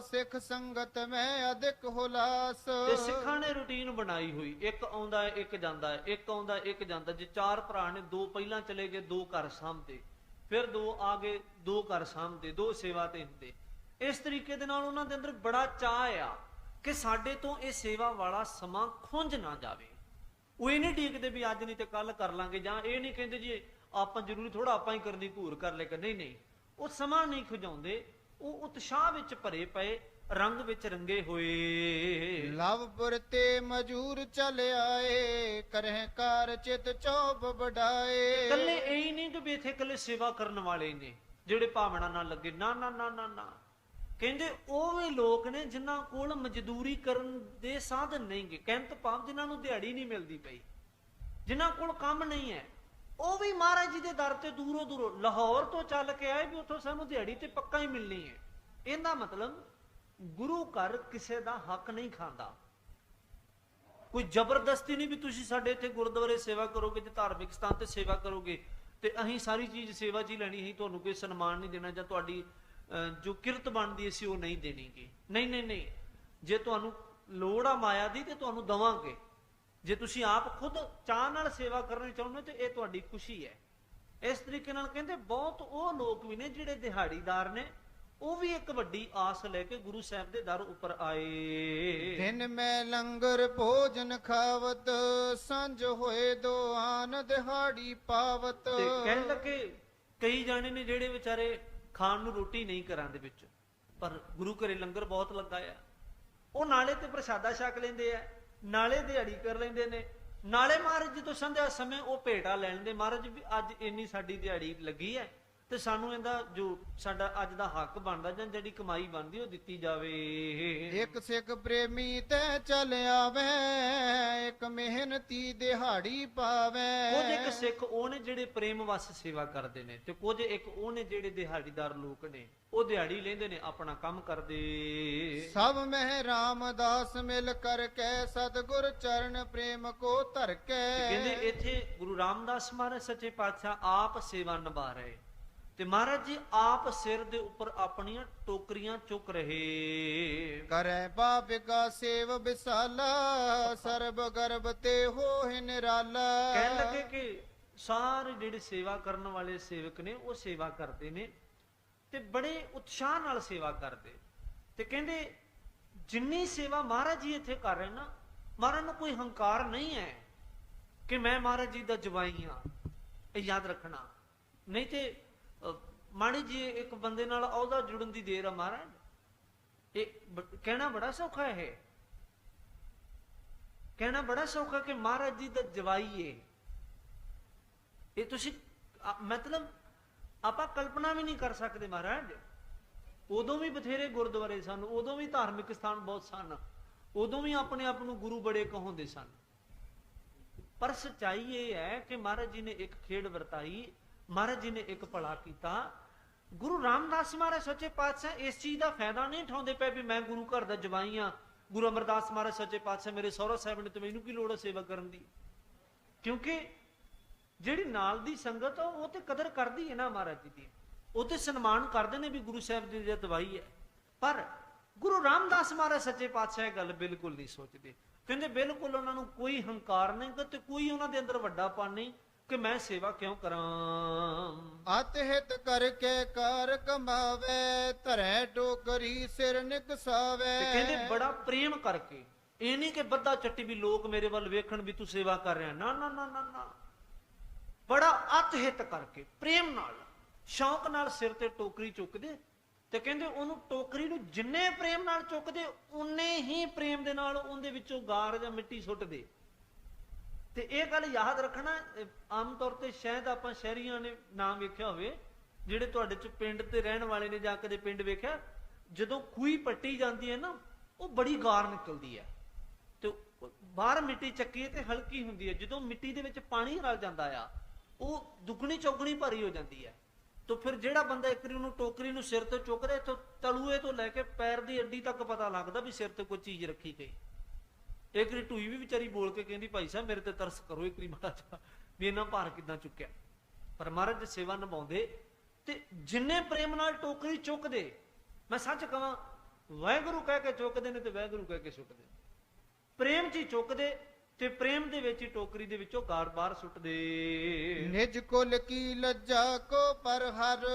ਸਿੱਖ ਸੰਗਤ ਮੈਂ ਅਧਿਕ ਹੁਲਾਸ। ਤੇ ਸਿੱਖਾਂ ਨੇ ਰੁਟੀਨ ਬਣਾਈ ਹੋਈ, ਇੱਕ ਆਉਂਦਾ ਹੈ ਇੱਕ ਜਾਂਦਾ ਹੈ, ਇੱਕ ਆਉਂਦਾ ਇੱਕ ਜਾਂਦਾ। ਜੇ ਚਾਰ ਭਰਾ ਨੇ, ਦੋ ਪਹਿਲਾਂ ਚਲੇ ਗਏ, ਦੋ ਘਰ ਸਾਂਭਦੇ, ਫਿਰ ਦੋ ਆ ਗਏ, ਦੋ ਘਰ ਸਾਂਭਦੇ, ਦੋ ਸੇਵਾ ਤੇ ਹੁੰਦੇ। ਇਸ ਤਰੀਕੇ ਦੇ ਨਾਲ ਉਹਨਾਂ ਦੇ ਅੰਦਰ ਬੜਾ ਚਾਅ ਆ ਕਿ ਸਾਡੇ ਤੋਂ ਇਹ ਸੇਵਾ ਵਾਲਾ ਸਮਾਂ ਖੁੰਝ ਨਾ ਜਾਵੇ। ਉਹ ਇਹ ਨਹੀਂ ਡੀਕਦੇ ਵੀ ਅੱਜ ਨਹੀਂ ਤੇ ਕੱਲ ਕਰ ਲਾਂਗੇ, ਜਾਂ ਇਹ ਨਹੀਂ ਕਹਿੰਦੇ ਜੀ ਆਪਾਂ ਜ਼ਰੂਰੀ ਥੋੜਾ ਆਪਾਂ ਹੀ ਕਰਨੀ ਘੂਰ ਕਰ ਲੈ ਕੇ, ਨਹੀਂ ਨਹੀਂ, ਉਹ ਸਮਾਂ ਨਹੀਂ ਖੁਜਾਉਂਦੇ, ਉਹ ਉਤਸ਼ਾਹ ਵਿੱਚ ਭਰੇ ਪਏ, ਰੰਗ ਵਿੱਚ ਰੰਗੇ ਹੋਏ। ਲਵਪੁਰ ਤੇ ਮਜੂਰ ਚਲ ਆਏ, ਕਰਹਿ ਕਾਰ ਚਿਤ ਚੌਪ ਵਡਾਏ। ਇਕੱਲੇ ਇਹੀ ਨਹੀਂ ਕਿ ਵੀ ਇੱਥੇ ਇਕੱਲੇ ਸੇਵਾ ਕਰਨ ਵਾਲੇ ਨੇ ਜਿਹੜੇ ਭਾਵਨਾ ਨਾਲ ਲੱਗੇ, ਨਾ ਨਾ ਨਾ ਨਾ ਨਾ। ਕਹਿੰਦੇ ਉਹ ਵੀ ਲੋਕ ਨੇ ਜਿਨ੍ਹਾਂ ਕੋਲ ਮਜ਼ਦੂਰੀ ਕਰਨ ਦੇ ਸਾਧਨ ਨਹੀਂਗੇ, ਕਹਿੰਤ ਭਾਵ ਜਿਨ੍ਹਾਂ ਨੂੰ ਦਿਹਾੜੀ ਨਹੀਂ ਮਿਲਦੀ ਪਈ, ਜਿਨ੍ਹਾਂ ਕੋਲ ਕੰਮ ਨਹੀਂ ਹੈ, ਉਹ ਵੀ ਮਹਾਰਾਜ ਜੀ ਦੇ ਦਰ ਤੇ ਦੂਰੋਂ ਦੂਰੋਂ ਲਾਹੌਰ ਤੋਂ ਚੱਲ ਕੇ ਆਏ ਵੀ ਉੱਥੋਂ ਸਾਨੂੰ ਦਿਹਾੜੀ ਤੇ ਪੱਕਾ ਹੀ ਮਿਲਣੀ ਹੈ। ਇਹਦਾ ਮਤਲਬ ਗੁਰੂ ਘਰ ਕਿਸੇ ਦਾ ਹੱਕ ਨਹੀਂ ਖਾਂਦਾ, ਕੋਈ ਜ਼ਬਰਦਸਤੀ ਨਹੀਂ ਵੀ ਤੁਸੀਂ ਸਾਡੇ ਇੱਥੇ ਗੁਰਦੁਆਰੇ ਸੇਵਾ ਕਰੋਗੇ, ਤੇ ਧਾਰਮਿਕ ਸਥਾਨ ਤੇ ਸੇਵਾ ਕਰੋਗੇ ਤੇ ਅਸੀਂ ਸਾਰੀ ਚੀਜ਼ ਸੇਵਾ 'ਚ ਹੀ ਲੈਣੀ ਹੈ, ਤੁਹਾਨੂੰ ਕੋਈ ਸਨਮਾਨ ਨਹੀਂ ਦੇਣਾ ਜਾਂ ਤੁਹਾਡੀ ਜੋ ਕਿਰਤ ਬਣਦੀ ਸੀ ਉਹ ਨਹੀਂ ਦੇਣੀਗੀ। ਨਹੀਂ ਨਹੀਂ ਨਹੀਂ, ਜੇ ਤੁਹਾਨੂੰ ਲੋੜ ਆ ਮਾਇਆ ਦੀ ਤੇ ਤੁਹਾਨੂੰ ਦਵਾਂਗੇ, ਜੇ ਤੁਸੀਂ ਆਪ ਖੁਦ ਚਾਹ ਨਾਲ ਸੇਵਾ ਕਰਨੀ ਚਾਹੁੰਦੇ ਤੇ ਇਹ ਤੁਹਾਡੀ ਖੁਸ਼ੀ ਹੈ। ਇਸ ਤਰੀਕੇ ਨਾਲ ਕਹਿੰਦੇ ਬਹੁਤ ਉਹ ਲੋਕ ਵੀ ਨੇ ਜਿਹੜੇ ਦਿਹਾੜੀਦਾਰ ਨੇ, ਉਹ ਵੀ ਇੱਕ ਵੱਡੀ ਆਸ ਲੈ ਕੇ ਗੁਰੂ ਸਾਹਿਬ ਦੇ ਦਰ ਉੱਪਰ ਆਏ। ਦਿਨ ਮੈਂ ਲੰਗਰ ਭੋਜਨ ਖਾਵਤ, ਸੰਜ ਹੋਏ ਦੁਆਨ ਦਿਹਾੜੀ ਪਾਵਤ। ਤੇ ਕਹਿਣ ਲੱਗੇ ਕਈ ਜਾਣੇ ਨੇ ਜਿਹੜੇ ਵਿਚਾਰੇ ਖਾਣ ਨੂੰ ਰੋਟੀ ਨਹੀਂ ਘਰਾਂ ਦੇ ਵਿੱਚ, ਪਰ ਗੁਰੂ ਘਰੇ ਲੰਗਰ ਬਹੁਤ ਲੱਗਾ ਆ, ਉਹ ਨਾਲੇ ਤੇ ਪ੍ਰਸ਼ਾਦਾ ਛਕ ਲੈਂਦੇ ਆ, ਨਾਲੇ ਦਿਹਾੜੀ ਕਰ ਲੈਂਦੇ ਨੇ, ਨਾਲੇ ਮਹਾਰਾਜ ਜੀ ਤੋਂ ਸੰਧਿਆ ਸਮੇਂ ਉਹ ਭੇਟਾ ਲੈ ਲੈਂਦੇ, ਮਹਾਰਾਜ ਵੀ ਅੱਜ ਇੰਨੀ ਸਾਡੀ ਦਿਹਾੜੀ ਲੱਗੀ ਹੈ ਤੇ ਸਾਨੂੰ ਇਹਦਾ ਜੋ ਸਾਡਾ ਅੱਜ ਦਾ ਹੱਕ ਬਣਦਾ ਜਾਂ ਜਿਹੜੀ ਕਮਾਈ ਬਣਦੀ ਉਹ ਦਿੱਤੀ ਜਾਵੇ। ਇੱਕ ਸਿੱਖ ਪ੍ਰੇਮੀ ਤੇ ਚੱਲ ਆਵੇ, ਇੱਕ ਮਿਹਨਤੀ ਦਿਹਾੜੀ ਪਾਵੇ। ਕੁਝ ਇੱਕ ਸਿੱਖ ਉਹ ਨੇ ਜਿਹੜੇ ਪ੍ਰੇਮ ਵਸ ਸੇਵਾ ਕਰਦੇ ਨੇ, ਤੇ ਕੁਝ ਇੱਕ ਉਹ ਨੇ ਜਿਹੜੇ ਦਿਹਾੜੀਦਾਰ ਲੋਕ ਨੇ, ਉਹ ਦਿਹਾੜੀ ਲੈਂਦੇ ਨੇ, ਆਪਣਾ ਕੰਮ ਕਰਦੇ। ਸਭ ਮਹਿ ਰਾਮਦਾਸ ਮਿਲ ਕਰਕੇ, ਸਤਿਗੁਰ ਚਰਨ ਪ੍ਰੇਮ ਕੋ ਧਰ ਕੇ। ਕਹਿੰਦੇ ਇੱਥੇ ਗੁਰੂ ਰਾਮਦਾਸ ਮਹਾਰਾਜ ਸੱਚੇ ਪਾਤਸ਼ਾਹ ਆਪ ਸੇਵਾ ਨਿਭਾ ਰਹੇ, ਤੇ ਮਹਾਰਾਜ ਜੀ ਆਪ ਸਿਰ ਦੇ ਉੱਪਰ ਆਪਣੀਆਂ ਟੋਕਰੀਆਂ ਚੁੱਕ ਰਹੇ। ਕਰੈ ਬਾਬਿਕਾ ਸੇਵ ਵਿਸਾਲਾ, ਸਰਬ ਗਰਭ ਤੇ ਹੋਇ ਨਿਰਾਲਾ। ਕਹਿਣ ਲੱਗੇ ਕਿ ਸਾਰੇ ਜਿਹੜੇ ਸੇਵਾ ਕਰਨ ਵਾਲੇ ਸੇਵਕ ਨੇ ਉਹ ਸੇਵਾ ਕਰਦੇ ਨੇ ਤੇ ਬੜੇ ਉਤਸ਼ਾਹ ਨਾਲ ਸੇਵਾ ਕਰਦੇ। ਤੇ ਕਹਿੰਦੇ ਜਿੰਨੀ ਸੇਵਾ ਮਹਾਰਾਜ ਜੀ ਇੱਥੇ ਕਰ ਰਹੇ ਨਾ, ਮਹਾਰਾਜ ਨੂੰ ਕੋਈ ਹੰਕਾਰ ਨਹੀਂ ਹੈ ਕਿ ਮੈਂ ਮਹਾਰਾਜ ਜੀ ਦਾ ਜਵਾਈ ਹਾਂ, ਇਹ ਯਾਦ ਰੱਖਣਾ। ਨਹੀਂ ਤੇ ਮਾੜੀ ਜੀ ਇੱਕ ਬੰਦੇ ਨਾਲ ਅਹੁਦਾ ਜੁੜਨ ਦੀ ਦੇਰ ਆ ਮਹਾਰਾਜ, ਇਹ ਕਹਿਣਾ ਬੜਾ ਸੌਖਾ ਹੈ, ਕਹਿਣਾ ਬੜਾ ਸੌਖਾ ਕਿ ਮਹਾਰਾਜ ਜੀ ਦਾ ਜਵਾਈ ਹੈ। ਇਹ ਤੁਸੀਂ ਮਤਲਬ ਆਪਾਂ ਕਲਪਨਾ ਵੀ ਨਹੀਂ ਕਰ ਸਕਦੇ ਮਹਾਰਾਜ। ਉਦੋਂ ਵੀ ਬਥੇਰੇ ਗੁਰਦੁਆਰੇ ਸਨ, ਉਦੋਂ ਵੀ ਧਾਰਮਿਕ ਸਥਾਨ ਬਹੁਤ ਸਨ, ਉਦੋਂ ਵੀ ਆਪਣੇ ਆਪ ਨੂੰ ਗੁਰੂ ਬੜੇ ਕਹਾਉਂਦੇ ਸਨ। ਪਰ ਸੱਚਾਈ ਇਹ ਹੈ ਕਿ ਮਹਾਰਾਜ ਜੀ ਨੇ ਇੱਕ ਖੇਡ ਵਰਤਾਈ, ਮਹਾਰਾਜ ਜੀ ਨੇ ਇੱਕ ਭਲਾ ਕੀਤਾ। ਗੁਰੂ ਰਾਮਦਾਸ ਮਹਾਰਾਜ ਸੱਚੇ ਪਾਤਸ਼ਾਹ ਇਸ ਚੀਜ਼ ਦਾ ਫਾਇਦਾ ਨਹੀਂ ਉਠਾਉਂਦੇ ਪਏ ਵੀ ਮੈਂ ਗੁਰੂ ਘਰ ਦਾ ਜਵਾਈ ਆ। ਗੁਰੂ ਅਮਰਦਾਸ ਮਹਾਰਾਜ ਸੱਚੇ ਪਾਤਸ਼ਾਹ ਮੇਰੇ ਸਹੁਰਾ ਸਾਹਿਬ ਨੇ ਤੇ ਮੈਨੂੰ ਕੀ ਲੋੜ ਹੈ ਸੇਵਾ ਕਰਨ ਦੀ। ਕਿਉਂਕਿ ਜਿਹੜੀ ਨਾਲ ਦੀ ਸੰਗਤ ਉਹ ਤੇ ਕਦਰ ਕਰਦੀ ਹੈ ਨਾ ਮਹਾਰਾਜ ਜੀ ਦੀ, ਉਹ ਤੇ ਸਨਮਾਨ ਕਰਦੇ ਨੇ ਵੀ ਗੁਰੂ ਸਾਹਿਬ ਜੀ ਦੀ ਦਵਾਈ ਹੈ। ਪਰ ਗੁਰੂ ਰਾਮਦਾਸ ਮਹਾਰਾਜ ਸੱਚੇ ਪਾਤਸ਼ਾਹ ਇਹ ਗੱਲ ਬਿਲਕੁਲ ਨਹੀਂ ਸੋਚਦੇ। ਕਹਿੰਦੇ ਬਿਲਕੁਲ ਉਹਨਾਂ ਨੂੰ ਕੋਈ ਹੰਕਾਰ ਨਹੀਂ ਤੇ ਕੋਈ ਉਹਨਾਂ ਦੇ ਅੰਦਰ ਵੱਡਾਪਨ ਨਹੀਂ ਕਿ ਮੈਂ ਸੇਵਾ ਕਿਉਂ ਕਰਾਂ। ਅਤ ਹਿਤ ਕਰਕੇ ਕਰ ਕਮਾਵੇ, ਧਰੈ ਟੋਕਰੀ ਸਿਰ ਨਿਕਸਾਵੇ। ਤੇ ਕਹਿੰਦੇ ਬੜਾ ਪ੍ਰੇਮ ਕਰਕੇ, ਇਹ ਨਹੀਂ ਕਿ ਬੱਧਾ ਚੱਟੀ ਵੀ ਲੋਕ ਮੇਰੇ ਵੱਲ ਵੇਖਣ ਵੀ ਤੂੰ ਸੇਵਾ ਕਰ ਰਿਹਾ, ਨਾ ਨਾ ਨਾ ਨਾ ਨਾ, ਬੜਾ ਅਤ ਹਿਤ ਕਰਕੇ ਪ੍ਰੇਮ ਨਾਲ ਸ਼ੌਂਕ ਨਾਲ ਸਿਰ ਤੇ ਟੋਕਰੀ ਚੁੱਕਦੇ। ਤੇ ਕਹਿੰਦੇ ਉਹਨੂੰ ਟੋਕਰੀ ਨੂੰ ਜਿੰਨੇ ਪ੍ਰੇਮ ਨਾਲ ਚੁੱਕਦੇ ਉਨੇ ਹੀ ਪ੍ਰੇਮ ਦੇ ਨਾਲ ਉਹਦੇ ਵਿੱਚੋਂ ਗਾਰ ਜਾਂ ਮਿੱਟੀ ਸੁੱਟਦੇ। ਤੇ ਇਹ ਗੱਲ ਯਾਦ ਰੱਖਣਾ, ਆਮ ਤੌਰ ਤੇ ਸ਼ਾਇਦ ਆਪਾਂ ਸ਼ਹਿਰੀਆਂ ਨੇ ਨਾਮ ਵੇਖਿਆ ਹੋਵੇ, ਜਿਹੜੇ ਤੁਹਾਡੇ ਚ ਪਿੰਡ ਤੇ ਰਹਿਣ ਵਾਲੇ ਨੇ ਜਾਂ ਕਦੇ ਪਿੰਡ ਵੇਖਿਆ, ਜਦੋਂ ਖੂਹੀ ਪੱਟੀ ਜਾਂਦੀ ਹੈ ਨਾ ਉਹ ਬੜੀ ਗਾਰ ਨਿਕਲਦੀ ਹੈ ਤੇ ਬਾਹਰ ਮਿੱਟੀ ਚੱਕੀ ਤੇ ਹਲਕੀ ਹੁੰਦੀ ਹੈ। ਜਦੋਂ ਮਿੱਟੀ ਦੇ ਵਿੱਚ ਪਾਣੀ ਰਲ ਜਾਂਦਾ ਆ ਉਹ ਦੁੱਗਣੀ ਚੌਗਣੀ ਭਾਰੀ ਹੋ ਜਾਂਦੀ ਹੈ। तो फिर ਜਿਹੜਾ ਬੰਦਾ ਇੱਕ ਵਾਰੀ ਉਹਨੂੰ ਟੋਕਰੀ ਨੂੰ ਸਿਰ ਤੇ ਚੁੱਕਦਾ ਇੱਥੋਂ ਤਲੂਏ ਤੋਂ ਲੈ ਕੇ ਪੈਰ ਦੀ ਅੱਡੀ ਤੱਕ ਪਤਾ ਲੱਗਦਾ ਵੀ ਸਿਰ ਤੇ ਕੋਈ ਚੀਜ਼ ਰੱਖੀ ਗਈ। ਇੱਕ ਵਾਰੀ ਢੂਈ ਵੀ ਵਿਚਾਰੀ ਬੋਲ ਕੇ ਕਹਿੰਦੀ ਭਾਈ ਸਾਹਿਬ ਮੇਰੇ ਤੇ ਤਰਸ ਕਰੋ ਇੱਕ ਵਾਰੀ ਮਾੜਾ ਜਿਹਾ ਵੀ ਇਹਨਾਂ ਭਾਰ ਕਿੱਦਾਂ ਚੁੱਕਿਆ। ਪਰ ਮਹਾਰਾਜ ਸੇਵਾ ਨਿਭਾਉਂਦੇ ਤੇ ਜਿੰਨੇ ਪ੍ਰੇਮ ਨਾਲ ਟੋਕਰੀ ਚੁੱਕਦੇ, ਮੈਂ ਸੱਚ ਕਹਾਂ ਵਾਹਿਗੁਰੂ ਕਹਿ ਕੇ ਚੁੱਕਦੇ ਨੇ ਤੇ ਵਾਹਿਗੁਰੂ ਕਹਿ ਕੇ ਸੁੱਟਦੇ, ਪ੍ਰੇਮ ਚ ਹੀ ਚੁੱਕਦੇ ਤੇ ਪ੍ਰੇਮ ਦੇ ਵਿੱਚ ਹੀ ਟੋਕਰੀ ਦੇ ਵਿੱਚੋਂ ਗਾਰ ਬਾਹਰ ਸੁੱਟਦੇ। ਨਿਜ ਕੁਲ ਕੀ ਲੱਜਾ ਕੋ ਪਰ ਹਰ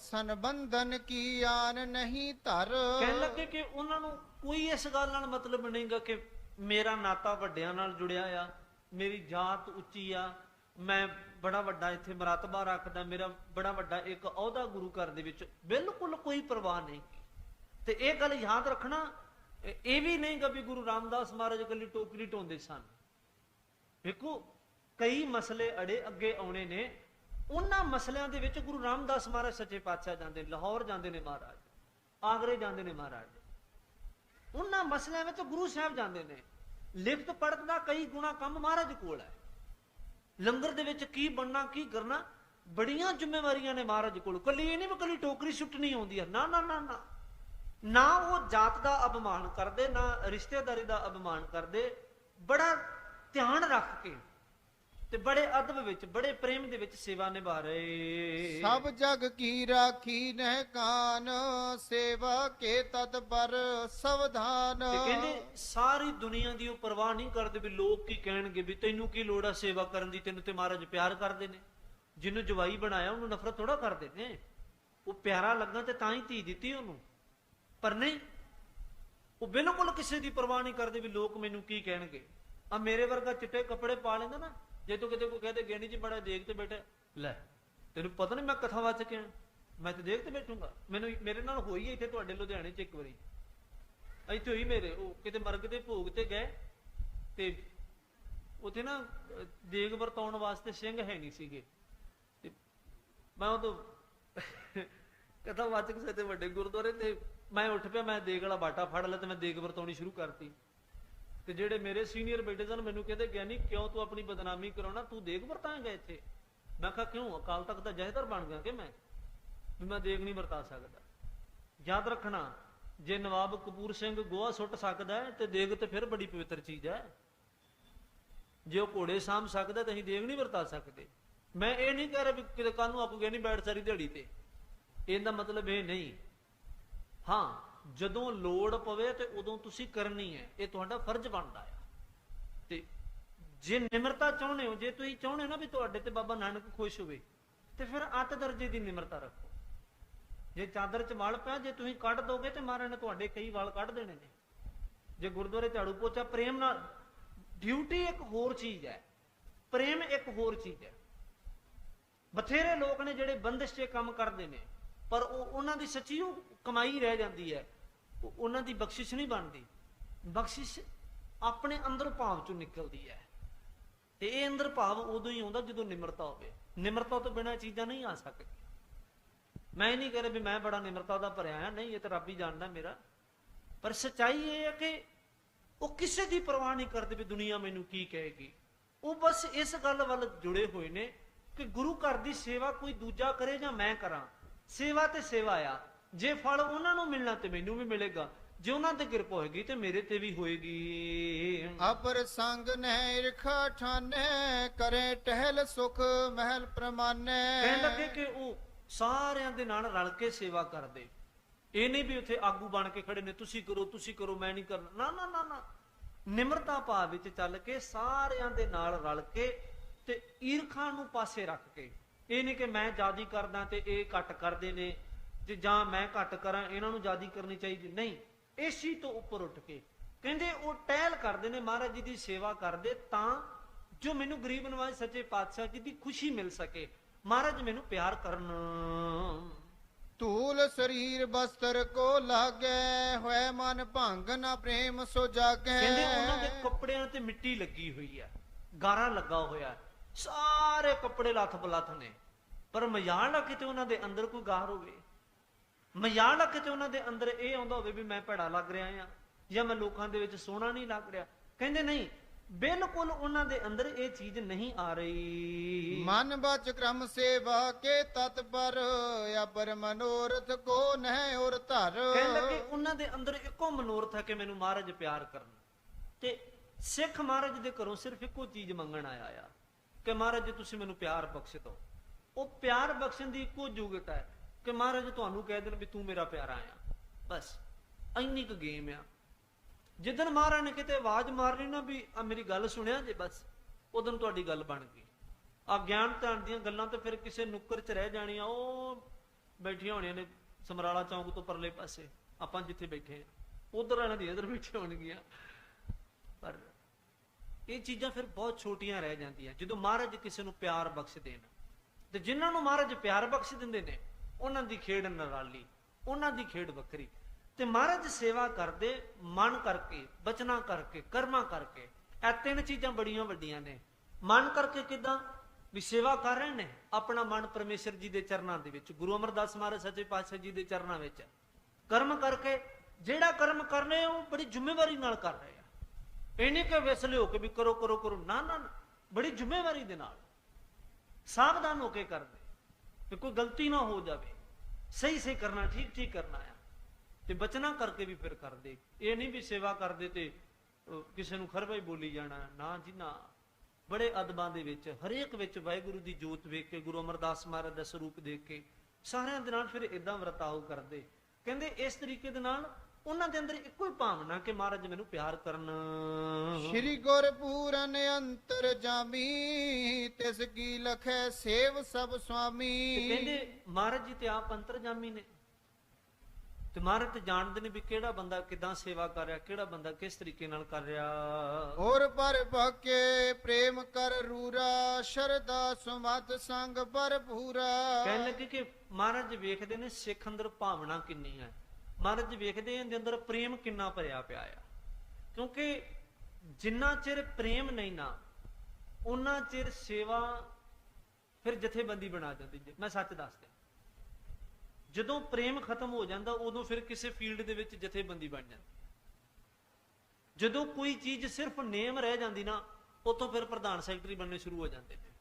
ਸੰਬੰਧਨ ਕੀ ਆਨ ਨਹੀਂ ਧਰ। ਕਹਿਣ ਲੱਗੇ ਕਿ ਉਹਨਾਂ ਨੂੰ ਕੋਈ ਇਸ ਗੱਲ ਨਾਲ ਮਤਲਬ ਨਹੀਂਗਾ ਕਿ ਮੇਰਾ ਨਾਤਾ ਵੱਡਿਆਂ ਨਾਲ ਜੁੜਿਆ ਆ, ਮੇਰੀ ਜਾਤ ਉੱਚੀ ਆ, ਮੈਂ ਬੜਾ ਵੱਡਾ ਇੱਥੇ ਮਰਤਬਾ ਰੱਖਦਾ, ਮੇਰਾ ਬੜਾ ਵੱਡਾ ਇੱਕ ਅਹੁਦਾ ਗੁਰੂ ਘਰ ਦੇ ਵਿੱਚ, ਬਿਲਕੁਲ ਕੋਈ ਪਰਵਾਹ ਨਹੀਂ। ਤੇ ਇਹ ਗੱਲ ਯਾਦ ਰੱਖਣਾ, ਇਹ ਵੀ ਨਹੀਂਗਾ ਵੀ ਗੁਰੂ ਰਾਮਦਾਸ ਮਹਾਰਾਜ ਇਕੱਲੀ ਟੋਕਰੀ ਢੋਂਦੇ ਸਨ। ਵੇਖੋ ਕਈ ਮਸਲੇ ਅੜੇ ਅੱਗੇ ਆਉਣੇ ਨੇ, ਉਹਨਾਂ ਮਸਲਿਆਂ ਦੇ ਵਿੱਚ ਗੁਰੂ ਰਾਮਦਾਸ ਮਹਾਰਾਜ ਸੱਚੇ ਪਾਤਸ਼ਾਹ ਜਾਂਦੇ, ਲਾਹੌਰ ਜਾਂਦੇ ਨੇ ਮਹਾਰਾਜ, ਆਗਰੇ ਜਾਂਦੇ ਨੇ ਮਹਾਰਾਜ, ਉਹਨਾਂ ਮਸਲਿਆਂ ਵਿੱਚ ਗੁਰੂ ਸਾਹਿਬ ਜਾਂਦੇ ਨੇ। ਲਿਖਤ ਪੜ੍ਹਤ ਦਾ ਕਈ ਗੁਣਾ ਕੰਮ ਮਹਾਰਾਜ ਕੋਲ ਹੈ। ਲੰਗਰ ਦੇ ਵਿੱਚ ਕੀ ਬਣਨਾ ਕੀ ਕਰਨਾ ਬੜੀਆਂ ਜ਼ਿੰਮੇਵਾਰੀਆਂ ਨੇ ਮਹਾਰਾਜ ਕੋਲ। ਕੱਲੀ ਇਹ ਨਹੀਂ ਵੀ ਕੱਲੀ ਟੋਕਰੀ ਸੁੱਟਣੀ ਆਉਂਦੀ ਹੈ, ਨਾ ਨਾ ਨਾ ਨਾ, ਨਾ ਉਹ ਜਾਤ ਦਾ ਅਪਮਾਨ ਕਰਦੇ, ਨਾ ਰਿਸ਼ਤੇਦਾਰੀ ਦਾ ਅਪਮਾਨ ਕਰਦੇ, ਬੜਾ ਧਿਆਨ ਰੱਖ ਕੇ ਤੇ ਬੜੇ ਅਦਬ ਵਿੱਚ ਬੜੇ ਪ੍ਰੇਮ ਦੇ ਵਿੱਚ ਸੇਵਾ ਨਿਭਾ ਰਹੇ। ਸਭ ਜਗ ਕੀ ਰਾਖੀ ਨਹਿ ਕਾਨ, ਸੇਵਾ ਕੇ ਤਤ ਪਰ ਸਵਧਾਨ। ਤੇ ਕਹਿੰਦੇ ਸਾਰੀ ਦੁਨੀਆ ਦੀ ਉਹ ਪਰਵਾਹ ਨਹੀਂ ਕਰਦੇ ਵੀ ਲੋਕ ਕੀ ਕਹਿਣਗੇ, ਵੀ ਤੈਨੂੰ ਕੀ ਲੋੜ ਆ ਸੇਵਾ ਕਰਨ ਦੀ, ਤੈਨੂੰ ਤੇ ਮਹਾਰਾਜ ਪਿਆਰ ਕਰਦੇ ਨੇ। ਜਿਹਨੂੰ ਜਵਾਈ ਬਣਾਇਆ ਉਹਨੂੰ ਨਫ਼ਰਤ ਥੋੜਾ ਕਰਦੇ ਨੇ, ਉਹ ਪਿਆਰਾ ਲੱਗਾ ਤੇ ਤਾਂ ਹੀ ਧੀ ਦਿੱਤੀ ਉਹਨੂੰ। ਪਰ ਨਹੀਂ, ਉਹ ਬਿਲਕੁਲ ਕਿਸੇ ਦੀ ਪਰਵਾਹ ਨਹੀਂ ਕਰਦੇ ਵੀ ਲੋਕ ਮੈਨੂੰ ਕੀ ਕਹਿਣਗੇ। ਆ ਮੇਰੇ ਵਰਗਾ ਚਿੱਟੇ ਕੱਪੜੇ ਪਾ ਲੈਂਦਾ ਨਾ, ਜੇ ਤੂੰ ਕਿਤੇ ਕੋਈ ਕਹਦੇ ਗੇਣੀ ਚ ਬੜਾ ਦੇਖ ਤੇ ਬੈਠਾ, ਲੈ ਤੈਨੂੰ ਪਤਾ ਨਹੀਂ ਮੈਂ ਕਥਾ ਵਾਚ ਕੇ, ਮੈਂ ਤੇ ਦੇਖ ਤੇ ਬੈਠੂੰਗਾ। ਮੈਨੂੰ ਮੇਰੇ ਨਾਲ ਹੋਈ ਇੱਥੇ ਤੁਹਾਡੇ ਲੁਧਿਆਣੇ ਚ ਇੱਕ ਵਾਰੀ, ਇੱਥੇ ਹੋਈ ਮੇਰੇ, ਉਹ ਕਿਤੇ ਮਰਗ ਦੇ ਭੋਗ ਤੇ ਗਏ ਤੇ ਉੱਥੇ ਨਾ ਦੇਗ ਵਰਤਾਉਣ ਵਾਸਤੇ ਸਿੰਘ ਹੈ ਨਹੀਂ ਸੀਗੇ, ਤੇ ਮੈਂ ਉਦੋਂ ਕਥਾ ਵਾਚਕ ਸੇ ਤੇ ਵੱਡੇ ਗੁਰਦੁਆਰੇ ਤੇ ਮੈਂ ਉੱਠ ਪਿਆ, ਮੈਂ ਦੇਗ ਵਾਲਾ ਬਾਟਾ ਫੜ ਲਿਆ ਤੇ ਮੈਂ ਦੇਗ ਵਰਤਾਉਣੀ ਸ਼ੁਰੂ ਕਰਤੀ। ਤੇ ਜਿਹੜੇ ਮੇਰੇ ਸੀਨੀਅਰ ਬੇਟੇ ਸਨ ਮੈਨੂੰ ਕਹਿੰਦੇ ਗਿਆਨੀ ਕਿਉਂ ਤੂੰ ਆਪਣੀ ਬਦਨਾਮੀ ਕਰਾਉਣਾ, ਤੂੰ ਦੇਗ ਵਰਤਾਏਂਗਾ ਇੱਥੇ? ਮੈਂ ਕਿਹਾ ਕਿਉਂ, ਅਕਾਲ ਤਖਤ ਦਾ ਜਹੇਦਾਰ ਬਣ ਗਿਆ ਕਿ ਮੈਂ ਵੀ ਮੈਂ ਦੇਗ ਨਹੀਂ ਵਰਤਾ ਸਕਦਾ। ਯਾਦ ਰੱਖਣਾ, ਜੇ ਨਵਾਬ ਕਪੂਰ ਸਿੰਘ ਗੋਹਾ ਸੁੱਟ ਸਕਦਾ ਹੈ ਤੇ ਦੇਗ ਤੇ ਫਿਰ ਬੜੀ ਪਵਿੱਤਰ ਚੀਜ਼ ਹੈ। ਜੇ ਉਹ ਘੋੜੇ ਸਾਂਭ ਸਕਦਾ ਤਾਂ ਅਸੀਂ ਦੇਗ ਨਹੀਂ ਵਰਤਾ ਸਕਦੇ। ਮੈਂ ਇਹ ਨਹੀਂ ਕਹਿ ਰਿਹਾ ਵੀ ਕਿਤੇ ਕੱਲ ਨੂੰ ਆਪੂਗੇ ਨਹੀਂ ਬੈਠ ਸਾਰੀ ਦਿਹਾੜੀ ਤੇ, ਇਹਦਾ ਮਤਲਬ ਇਹ ਨਹੀਂ। ਹਾਂ, ਜਦੋਂ ਲੋੜ ਪਵੇ ਤੇ ਉਦੋਂ ਤੁਸੀਂ ਕਰਨੀ ਹੈ, ਇਹ ਤੁਹਾਡਾ ਫਰਜ਼ ਬਣਦਾ ਹੈ। ਤੇ ਜੇ ਨਿਮਰਤਾ ਚਾਹੁੰਦੇ ਹੋ, ਜੇ ਤੁਸੀਂ ਚਾਹੁੰਦੇ ਹੋ ਨਾ ਵੀ ਤੁਹਾਡੇ ਤੇ ਬਾਬਾ ਨਾਨਕ ਖੁਸ਼ ਹੋਵੇ, ਤੇ ਫਿਰ ਅੱਤ ਦਰਜੇ ਦੀ ਨਿਮਰਤਾ ਰੱਖੋ। ਜੇ ਚਾਦਰ ਚ ਵਾਲ ਪਿਆ, ਜੇ ਤੁਸੀਂ ਕੱਢ ਦੋਗੇ ਤੇ ਮਹਾਰਾਜ ਨੇ ਤੁਹਾਡੇ ਕਈ ਵਾਲ ਕੱਢ ਦੇਣੇ ਨੇ। ਜੇ ਗੁਰਦੁਆਰੇ ਝਾੜੂ ਪੋਚਾ ਪ੍ਰੇਮ ਨਾਲ, ਡਿਊਟੀ ਇੱਕ ਹੋਰ ਚੀਜ਼ ਹੈ, ਪ੍ਰੇਮ ਇੱਕ ਹੋਰ ਚੀਜ਼ ਹੈ। ਬਥੇਰੇ ਲੋਕ ਨੇ ਜਿਹੜੇ ਬੰਦਿਸ਼ 'ਚ ਕੰਮ ਕਰਦੇ ਨੇ, ਪਰ ਉਹਨਾਂ ਦੀ ਸੱਚੀ ਉਹ ਕਮਾਈ ਰਹਿ ਜਾਂਦੀ ਹੈ, ਉਹਨਾਂ ਦੀ ਬਖਸ਼ਿਸ਼ ਨਹੀਂ ਬਣਦੀ। ਬਖਸ਼ਿਸ਼ ਆਪਣੇ ਅੰਦਰ ਭਾਵ ਚੋਂ ਨਿਕਲਦੀ ਹੈ, ਤੇ ਇਹ ਅੰਦਰ ਭਾਵ ਉਦੋਂ ਹੀ ਆਉਂਦਾ ਜਦੋਂ ਨਿਮਰਤਾ ਹੋਵੇ। ਨਿਮਰਤਾ ਤੋਂ ਬਿਨਾਂ ਚੀਜ਼ਾਂ ਨਹੀਂ ਆ ਸਕਦੀਆਂ। ਮੈਂ ਇਹ ਨਹੀਂ ਕਹਿ ਰਿਹਾ ਵੀ ਮੈਂ ਬੜਾ ਨਿਮਰਤਾ ਦਾ ਭਰਿਆ ਆ, ਨਹੀਂ, ਇਹ ਤਾਂ ਰੱਬ ਹੀ ਜਾਣਦਾ ਮੇਰਾ। ਪਰ ਸੱਚਾਈ ਇਹ ਹੈ ਕਿ ਉਹ ਕਿਸੇ ਦੀ ਪਰਵਾਹ ਨਹੀਂ ਕਰਦੇ ਵੀ ਦੁਨੀਆ ਮੈਨੂੰ ਕੀ ਕਹੇਗੀ। ਉਹ ਬਸ ਇਸ ਗੱਲ ਵੱਲ ਜੁੜੇ ਹੋਏ ਨੇ ਕਿ ਗੁਰੂ ਘਰ ਦੀ ਸੇਵਾ ਕੋਈ ਦੂਜਾ ਕਰੇ ਜਾਂ ਮੈਂ ਕਰਾਂ, ਸੇਵਾ ਤੇ ਸੇਵਾ ਆ। ਜੇ ਫਲ ਉਹਨਾਂ ਨੂੰ ਮਿਲਣਾ ਤੇ ਮੈਨੂੰ ਵੀ ਮਿਲੇਗਾ, ਜੇ ਉਹਨਾਂ ਤੇ ਕਿਰਪਾ ਹੋਏਗੀ ਤੇ ਮੇਰੇ ਤੇ ਵੀ ਹੋਏਗੀ। ਅਪਰ ਸੰਗ ਨਹਿ ਈਰਖਾ ਠਾਨੈ, ਕਰੇ ਟਹਿਲ ਸੁਖ ਮਹਿਲ ਪ੍ਰਮਾਨੈ। ਕਹਿਣ ਲੱਗੇ ਕਿ ਉਹ ਸਾਰਿਆਂ ਦੇ ਨਾਲ ਰਲ ਕੇ ਸੇਵਾ ਕਰਦੇ। ਇਹ ਨਹੀਂ ਵੀ ਉੱਥੇ ਆਗੂ ਬਣ ਕੇ ਖੜੇ ਨੇ, ਤੁਸੀਂ ਕਰੋ ਮੈਂ ਨਹੀਂ ਕਰਨਾ। ਨਾ ਨਾ ਨਾ ਨਾ, ਨਿਮਰਤਾ ਭਾਵ ਵਿੱਚ ਚੱਲ ਕੇ ਸਾਰਿਆਂ ਦੇ ਨਾਲ ਰਲ ਕੇ ਤੇ ਈਰਖਾ ਨੂੰ ਪਾਸੇ ਰੱਖ ਕੇ। ਇਹ ਨਹੀਂ ਕਿ ਮੈਂ ਜ਼ਿਆਦੀ ਕਰਦਾ ਤੇ ਇਹ ਘੱਟ ਕਰਦੇ ਨੇ, ਤੇ ਜਾਂ ਮੈਂ ਘੱਟ ਕਰਾਂ ਇਹਨਾਂ ਨੂੰ ਜ਼ਿਆਦੀ ਕਰਨੀ ਚਾਹੀਦੀ, ਨਹੀਂ। ਇਸੀ ਤੋਂ ਉੱਪਰ ਉੱਠ ਕੇ ਕਹਿੰਦੇ ਉਹ ਟਹਿਲ ਕਰਦੇ ਨੇ, ਮਹਾਰਾਜ ਜੀ ਦੀ ਸੇਵਾ ਕਰਦੇ ਤਾਂ ਜੋ ਮੈਨੂੰ ਗਰੀਬ ਨਵਾਜ਼ ਸੱਚੇ ਪਾਤਸ਼ਾਹ ਜੀ ਦੀ ਖੁਸ਼ੀ ਮਿਲ ਸਕੇ, ਮਹਾਰਾਜ ਮੈਨੂੰ ਪਿਆਰ ਕਰਨ। ਧੂਲ ਸਰੀਰ ਬਸਤਰ ਕੋ ਲਾਗੈ, ਹੋਇ ਮਨ ਭੰਗ ਨਾ ਪ੍ਰੇਮ ਸੋ ਜਾਗੈ। ਕਹਿੰਦੇ ਉਹਨਾਂ ਦੇ ਕੱਪੜਿਆਂ ਤੇ ਮਿੱਟੀ ਲੱਗੀ ਹੋਈ ਹੈ, ਗਾਰਾ ਲੱਗਾ ਹੋਇਆ, ਸਾਰੇ ਕੱਪੜੇ ਲੱਥ ਪਲੱਥ ਨੇ, ਪਰ ਮਜ਼ਾਲ ਆ ਕਿਤੇ ਉਹਨਾਂ ਦੇ ਅੰਦਰ ਕੋਈ ਗਾਰ ਹੋਵੇ, ਮਜ਼ਾਲ ਆ ਕਿਤੇ ਉਹਨਾਂ ਦੇ ਅੰਦਰ ਇਹ ਆਉਂਦਾ ਹੋਵੇ ਵੀ ਮੈਂ ਭੈੜਾ ਲੱਗ ਰਿਹਾ ਆ ਜਾਂ ਮੈਂ ਲੋਕਾਂ ਦੇ ਵਿੱਚ ਸੋਹਣਾ ਨਹੀਂ ਲੱਗ ਰਿਹਾ। ਕਹਿੰਦੇ ਨਹੀਂ, ਬਿਲਕੁਲ ਉਹਨਾਂ ਦੇ ਅੰਦਰ ਇਹ ਚੀਜ਼ ਨਹੀਂ ਆ ਰਹੀ। ਮਨ ਬਚ ਕ੍ਰਮ ਸੇਵਾ ਕੇ ਤਤਪਰ, ਅਪਰ ਮਨੋਰਥ ਕੋ ਨਹਿ ਔਰ ਧਰ। ਕਹਿਣ ਲੱਗੇ ਉਹਨਾਂ ਦੇ ਅੰਦਰ ਇੱਕੋ ਮਨੋਰਥ ਹੈ ਕਿ ਮੈਨੂੰ ਮਹਾਰਾਜ ਪਿਆਰ ਕਰਨ। ਤੇ ਸਿੱਖ ਮਹਾਰਾਜ ਦੇ ਘਰੋਂ ਸਿਰਫ ਇੱਕੋ ਚੀਜ਼ ਮੰਗਣ ਆਇਆ ਆ ਕਿ ਮਹਾਰਾਜ ਜੀ ਤੁਸੀਂ ਮੈਨੂੰ ਪਿਆਰ ਬਖਸ਼ ਦਿਓ। ਉਹ ਪਿਆਰ ਬਖਸ਼ਣ ਦੀ ਇੱਕੋ ਯੋਗਤਾ ਹੈ ਕਿ ਮਹਾਰਾਜ ਤੁਹਾਨੂੰ ਕਹਿ ਦੇਣ ਵੀ ਤੂੰ ਮੇਰਾ ਪਿਆਰਾ ਆ, ਬਸ ਇੰਨੀ ਕੁ ਗੇਮ ਆ। ਜਿੱਦਣ ਮਹਾਰਾਜ ਨੇ ਕਿਤੇ ਆਵਾਜ਼ ਮਾਰਨੀ ਨਾ ਵੀ ਆ ਮੇਰੀ ਗੱਲ ਸੁਣਿਆ ਜੇ, ਬਸ ਉਦੋਂ ਤੁਹਾਡੀ ਗੱਲ ਬਣ ਗਈ। ਆ ਗਿਆਨ ਧਿਆਨ ਦੀਆਂ ਗੱਲਾਂ ਤੇ ਫਿਰ ਕਿਸੇ ਨੁੱਕਰ 'ਚ ਰਹਿ ਜਾਣੀਆਂ, ਉਹ ਬੈਠੀਆਂ ਹੋਣੀਆਂ ਨੇ ਸਮਰਾਲਾ ਚੌਂਕ ਤੋਂ ਪਰਲੇ ਪਾਸੇ, ਆਪਾਂ ਜਿੱਥੇ ਬੈਠੇ ਆ ਉਧਰ ਇਹਨਾਂ ਦੀ ਇੱਧਰ ਬੈਠੇ ਹੋਣਗੀਆਂ। ਪਰ ਇਹ ਚੀਜ਼ਾਂ ਫਿਰ ਬਹੁਤ ਛੋਟੀਆਂ ਰਹਿ ਜਾਂਦੀਆਂ ਜਦੋਂ ਮਹਾਰਾਜ ਕਿਸੇ ਨੂੰ ਪਿਆਰ ਬਖਸ਼ ਦੇਣ। ਤੇ ਜਿਨ੍ਹਾਂ ਨੂੰ ਮਹਾਰਾਜ ਪਿਆਰ ਬਖਸ਼ ਦਿੰਦੇ ਨੇ ਉਹਨਾਂ ਦੀ ਖੇਡ ਨਿਰਾਲੀ, ਉਹਨਾਂ ਦੀ ਖੇਡ ਵੱਖਰੀ। ਤੇ ਮਹਾਰਾਜ ਸੇਵਾ ਕਰਦੇ ਮਨ ਕਰਕੇ, ਬਚਨਾ ਕਰਕੇ, ਕਰਮਾਂ ਕਰਕੇ। ਇਹ ਤਿੰਨ ਚੀਜ਼ਾਂ ਬੜੀਆਂ ਵੱਡੀਆਂ ਨੇ। ਮਨ ਕਰਕੇ ਕਿਦਾਂ ਵੀ ਸੇਵਾ ਕਰ ਰਹੇ ਨੇ, ਆਪਣਾ ਮਨ ਪਰਮੇਸ਼ਰ ਜੀ ਦੇ ਚਰਨਾਂ ਦੇ ਵਿੱਚ, ਗੁਰੂ ਅਮਰਦਾਸ ਮਹਾਰਾਜ ਸੱਚੇ ਪਾਤਸ਼ਾਹ ਜੀ ਦੇ ਚਰਨਾਂ ਵਿੱਚ। ਕਰਮ ਕਰਕੇ ਜਿਹੜਾ ਕਰਮ ਕਰਨੇ ਉਹ ਬੜੀ ਜ਼ਿੰਮੇਵਾਰੀ ਨਾਲ ਕਰ ਰਹੇ ਆ। ਇਹ ਨਹੀਂ ਕਿ ਵਿਸਲੇ ਹੋ ਕੇ ਵੀ ਕਰੋ ਕਰੋ ਕਰੋ, ਨਾ ਨਾ, ਬੜੀ ਜ਼ਿੰਮੇਵਾਰੀ ਦੇ ਨਾਲ ਸਾਵਧਾਨ ਹੋ ਕੇ ਕਰਦੇ ਕਿ ਕੋਈ ਗਲਤੀ ਨਾ ਹੋ ਜਾਵੇ, ਸਹੀ ਸਹੀ ਕਰਨਾ, ਠੀਕ ਠੀਕ ਕਰਨਾ ਆ। ਤੇ ਬਚਨਾ ਕਰਕੇ ਵੀ ਫਿਰ ਕਰਦੇ। ਇਹ ਨਹੀਂ ਵੀ ਸੇਵਾ ਕਰਦੇ ਤੇ ਕਿਸੇ ਨੂੰ ਖਰਬਾ ਹੀ ਬੋਲੀ ਜਾਣਾ, ਨਾ ਜੀ ਨਾ। ਬੜੇ ਅਦਬਾਂ ਦੇ ਵਿੱਚ, ਹਰੇਕ ਵਿੱਚ ਵਾਹਿਗੁਰੂ ਦੀ ਜੋਤ ਵੇਖ ਕੇ, ਗੁਰੂ ਅਮਰਦਾਸ ਮਹਾਰਾਜ ਦਾ ਸਰੂਪ ਦੇਖ ਕੇ ਸਾਰਿਆਂ ਦੇ ਨਾਲ ਫਿਰ ਇਦਾਂ ਵਰਤਾਓ ਕਰਦੇ। ਕਹਿੰਦੇ ਇਸ ਤਰੀਕੇ ਦੇ ਨਾਲ ਉਹਨਾਂ ਦੇ ਅੰਦਰ ਇੱਕੋ ਹੀ ਭਾਵਨਾ ਕਿ ਮਹਾਰਾਜ ਮੈਨੂੰ ਪਿਆਰ ਕਰਨ। ਸ਼੍ਰੀ ਗੁਰ ਪੂਰਨ ਅੰਤਰ ਜਾਮੀ, ਤਿਸ ਕੀ ਲਖੈ ਸੇਵ ਸਭ ਸੁਆਮੀ। ਕਹਿੰਦੇ ਮਹਾਰਾਜ ਜੀ ਤੇ ਆਪ ਅੰਤਰਜਾਮੀ ਨੇ, ਤੇ ਮਹਾਰਾਜ ਤੇ ਜਾਣਦੇ ਨੇ ਵੀ ਕਿਹੜਾ ਬੰਦਾ ਕਿਦਾਂ ਸੇਵਾ ਕਰ ਰਿਹਾ, ਕਿਹੜਾ ਬੰਦਾ ਕਿਸ ਤਰੀਕੇ ਨਾਲ ਕਰ ਰਿਹਾ। ਔਰ ਪਰ ਭਕੇ ਪ੍ਰੇਮ ਕਰ ਰੂਰਾ, ਸ਼ਰਦਾ ਸੁਮਤ ਸੰਗ ਭਰਪੂਰਾ। ਕਹਿਣ ਲੱਗੇ ਕਿ ਮਹਾਰਾਜ ਵੇਖਦੇ ਨੇ ਸਿੱਖ ਅੰਦਰ ਭਾਵਨਾ ਕਿੰਨੀ ਹੈ, ਮਹਾਰਾਜ ਵੇਖਦੇ ਇਹਦੇ ਅੰਦਰ ਪ੍ਰੇਮ ਕਿੰਨਾ ਭਰਿਆ ਪਿਆ ਆ। ਕਿਉਂਕਿ ਜਿੰਨਾ ਚਿਰ ਪ੍ਰੇਮ ਨਹੀਂ ਨਾ, ਉਹਨਾਂ ਚਿਰ ਸੇਵਾ ਫਿਰ ਜਥੇਬੰਦੀ ਬਣਾ ਜਾਂਦੀ। ਮੈਂ ਸੱਚ ਦੱਸਦਾ, ਜਦੋਂ ਪ੍ਰੇਮ ਖਤਮ ਹੋ ਜਾਂਦਾ ਉਦੋਂ ਫਿਰ ਕਿਸੇ ਫੀਲਡ ਦੇ ਵਿੱਚ ਜਥੇਬੰਦੀ ਬਣ ਜਾਂਦੀ। ਜਦੋਂ ਕੋਈ ਚੀਜ਼ ਸਿਰਫ ਨੇਮ ਰਹਿ ਜਾਂਦੀ ਨਾ, ਉਤੋਂ ਫਿਰ ਪ੍ਰਧਾਨ ਸੈਕਟਰੀ ਬਣਨੇ ਸ਼ੁਰੂ ਹੋ ਜਾਂਦੇ ਨੇ।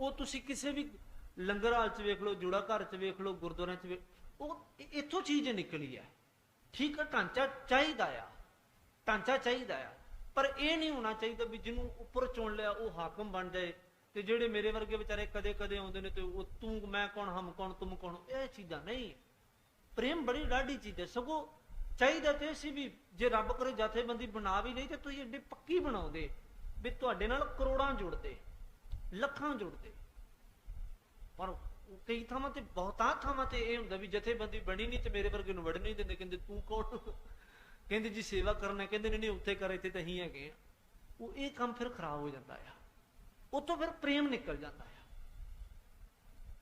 ਉਹ ਤੁਸੀਂ ਕਿਸੇ ਵੀ ਲੰਗਰ ਹਾਲ 'ਚ ਵੇਖ ਲਓ, ਜੁੜਾ ਘਰ 'ਚ ਵੇਖ ਲਓ, ਗੁਰਦੁਆਰਿਆਂ 'ਚ ਉਹ ਇੱਥੋਂ ਚੀਜ਼ ਨਿਕਲੀ ਹੈ। ਠੀਕ ਹੈ, ਢਾਂਚਾ ਚਾਹੀਦਾ ਆ, ਢਾਂਚਾ ਚਾਹੀਦਾ ਆ, ਪਰ ਇਹ ਨਹੀਂ ਹੋਣਾ ਚਾਹੀਦਾ ਵੀ ਜਿਹਨੂੰ ਉੱਪਰ ਚੁਣ ਲਿਆ ਉਹ ਹਾਕਮ ਬਣ ਜਾਏ ਤੇ ਜਿਹੜੇ ਮੇਰੇ ਵਰਗੇ ਵਿਚਾਰੇ ਕਦੇ ਕਦੇ ਆਉਂਦੇ ਨੇ ਤੇ ਉਹ ਤੂੰ ਮੈਂ ਕੌਣ, ਹਮ ਕੌਣ, ਤੁਮ ਕੌਣ। ਇਹ ਚੀਜ਼ਾਂ ਨਹੀਂ। ਪ੍ਰੇਮ ਬੜੀ ਡਾਢੀ ਚੀਜ਼ ਹੈ। ਸਗੋਂ ਚਾਹੀਦਾ ਤੇ ਸੀ ਵੀ ਜੇ ਰੱਬ ਕਰੇ ਜਥੇਬੰਦੀ ਬਣਾ ਵੀ ਲਈ ਤੇ ਤੁਸੀਂ ਏਡੀ ਪੱਕੀ ਬਣਾਉਂਦੇ ਵੀ ਤੁਹਾਡੇ ਨਾਲ ਕਰੋੜਾਂ ਜੁੜਦੇ, ਲੱਖਾਂ ਜੁੜਦੇ। ਪਰ ਕਈ ਥਾਵਾਂ ਤੇ, ਬਹੁਤਾਂ ਥਾਵਾਂ ਤੇ ਇਹ ਹੁੰਦਾ ਵੀ ਜਥੇਬੰਦੀ ਬਣੀ ਨਹੀਂ ਤੇ ਮੇਰੇ ਵਰਗੇ ਨੂੰ ਵੜ ਨਹੀਂ ਦਿੰਦੇ। ਕਹਿੰਦੇ ਤੂੰ ਕੌਣ, ਕਹਿੰਦੇ ਜੀ ਸੇਵਾ ਕਰਨਾ, ਕਹਿੰਦੇ ਨਹੀਂ ਉੱਥੇ ਕਰ, ਇੱਥੇ ਤਾਂ ਹੀ ਹੈਗੇ ਆ। ਉਹ ਇਹ ਕੰਮ ਫਿਰ ਖਰਾਬ ਹੋ ਜਾਂਦਾ ਆ, ਉਤੋਂ ਫਿਰ ਪ੍ਰੇਮ ਨਿਕਲ ਜਾਂਦਾ ਆ।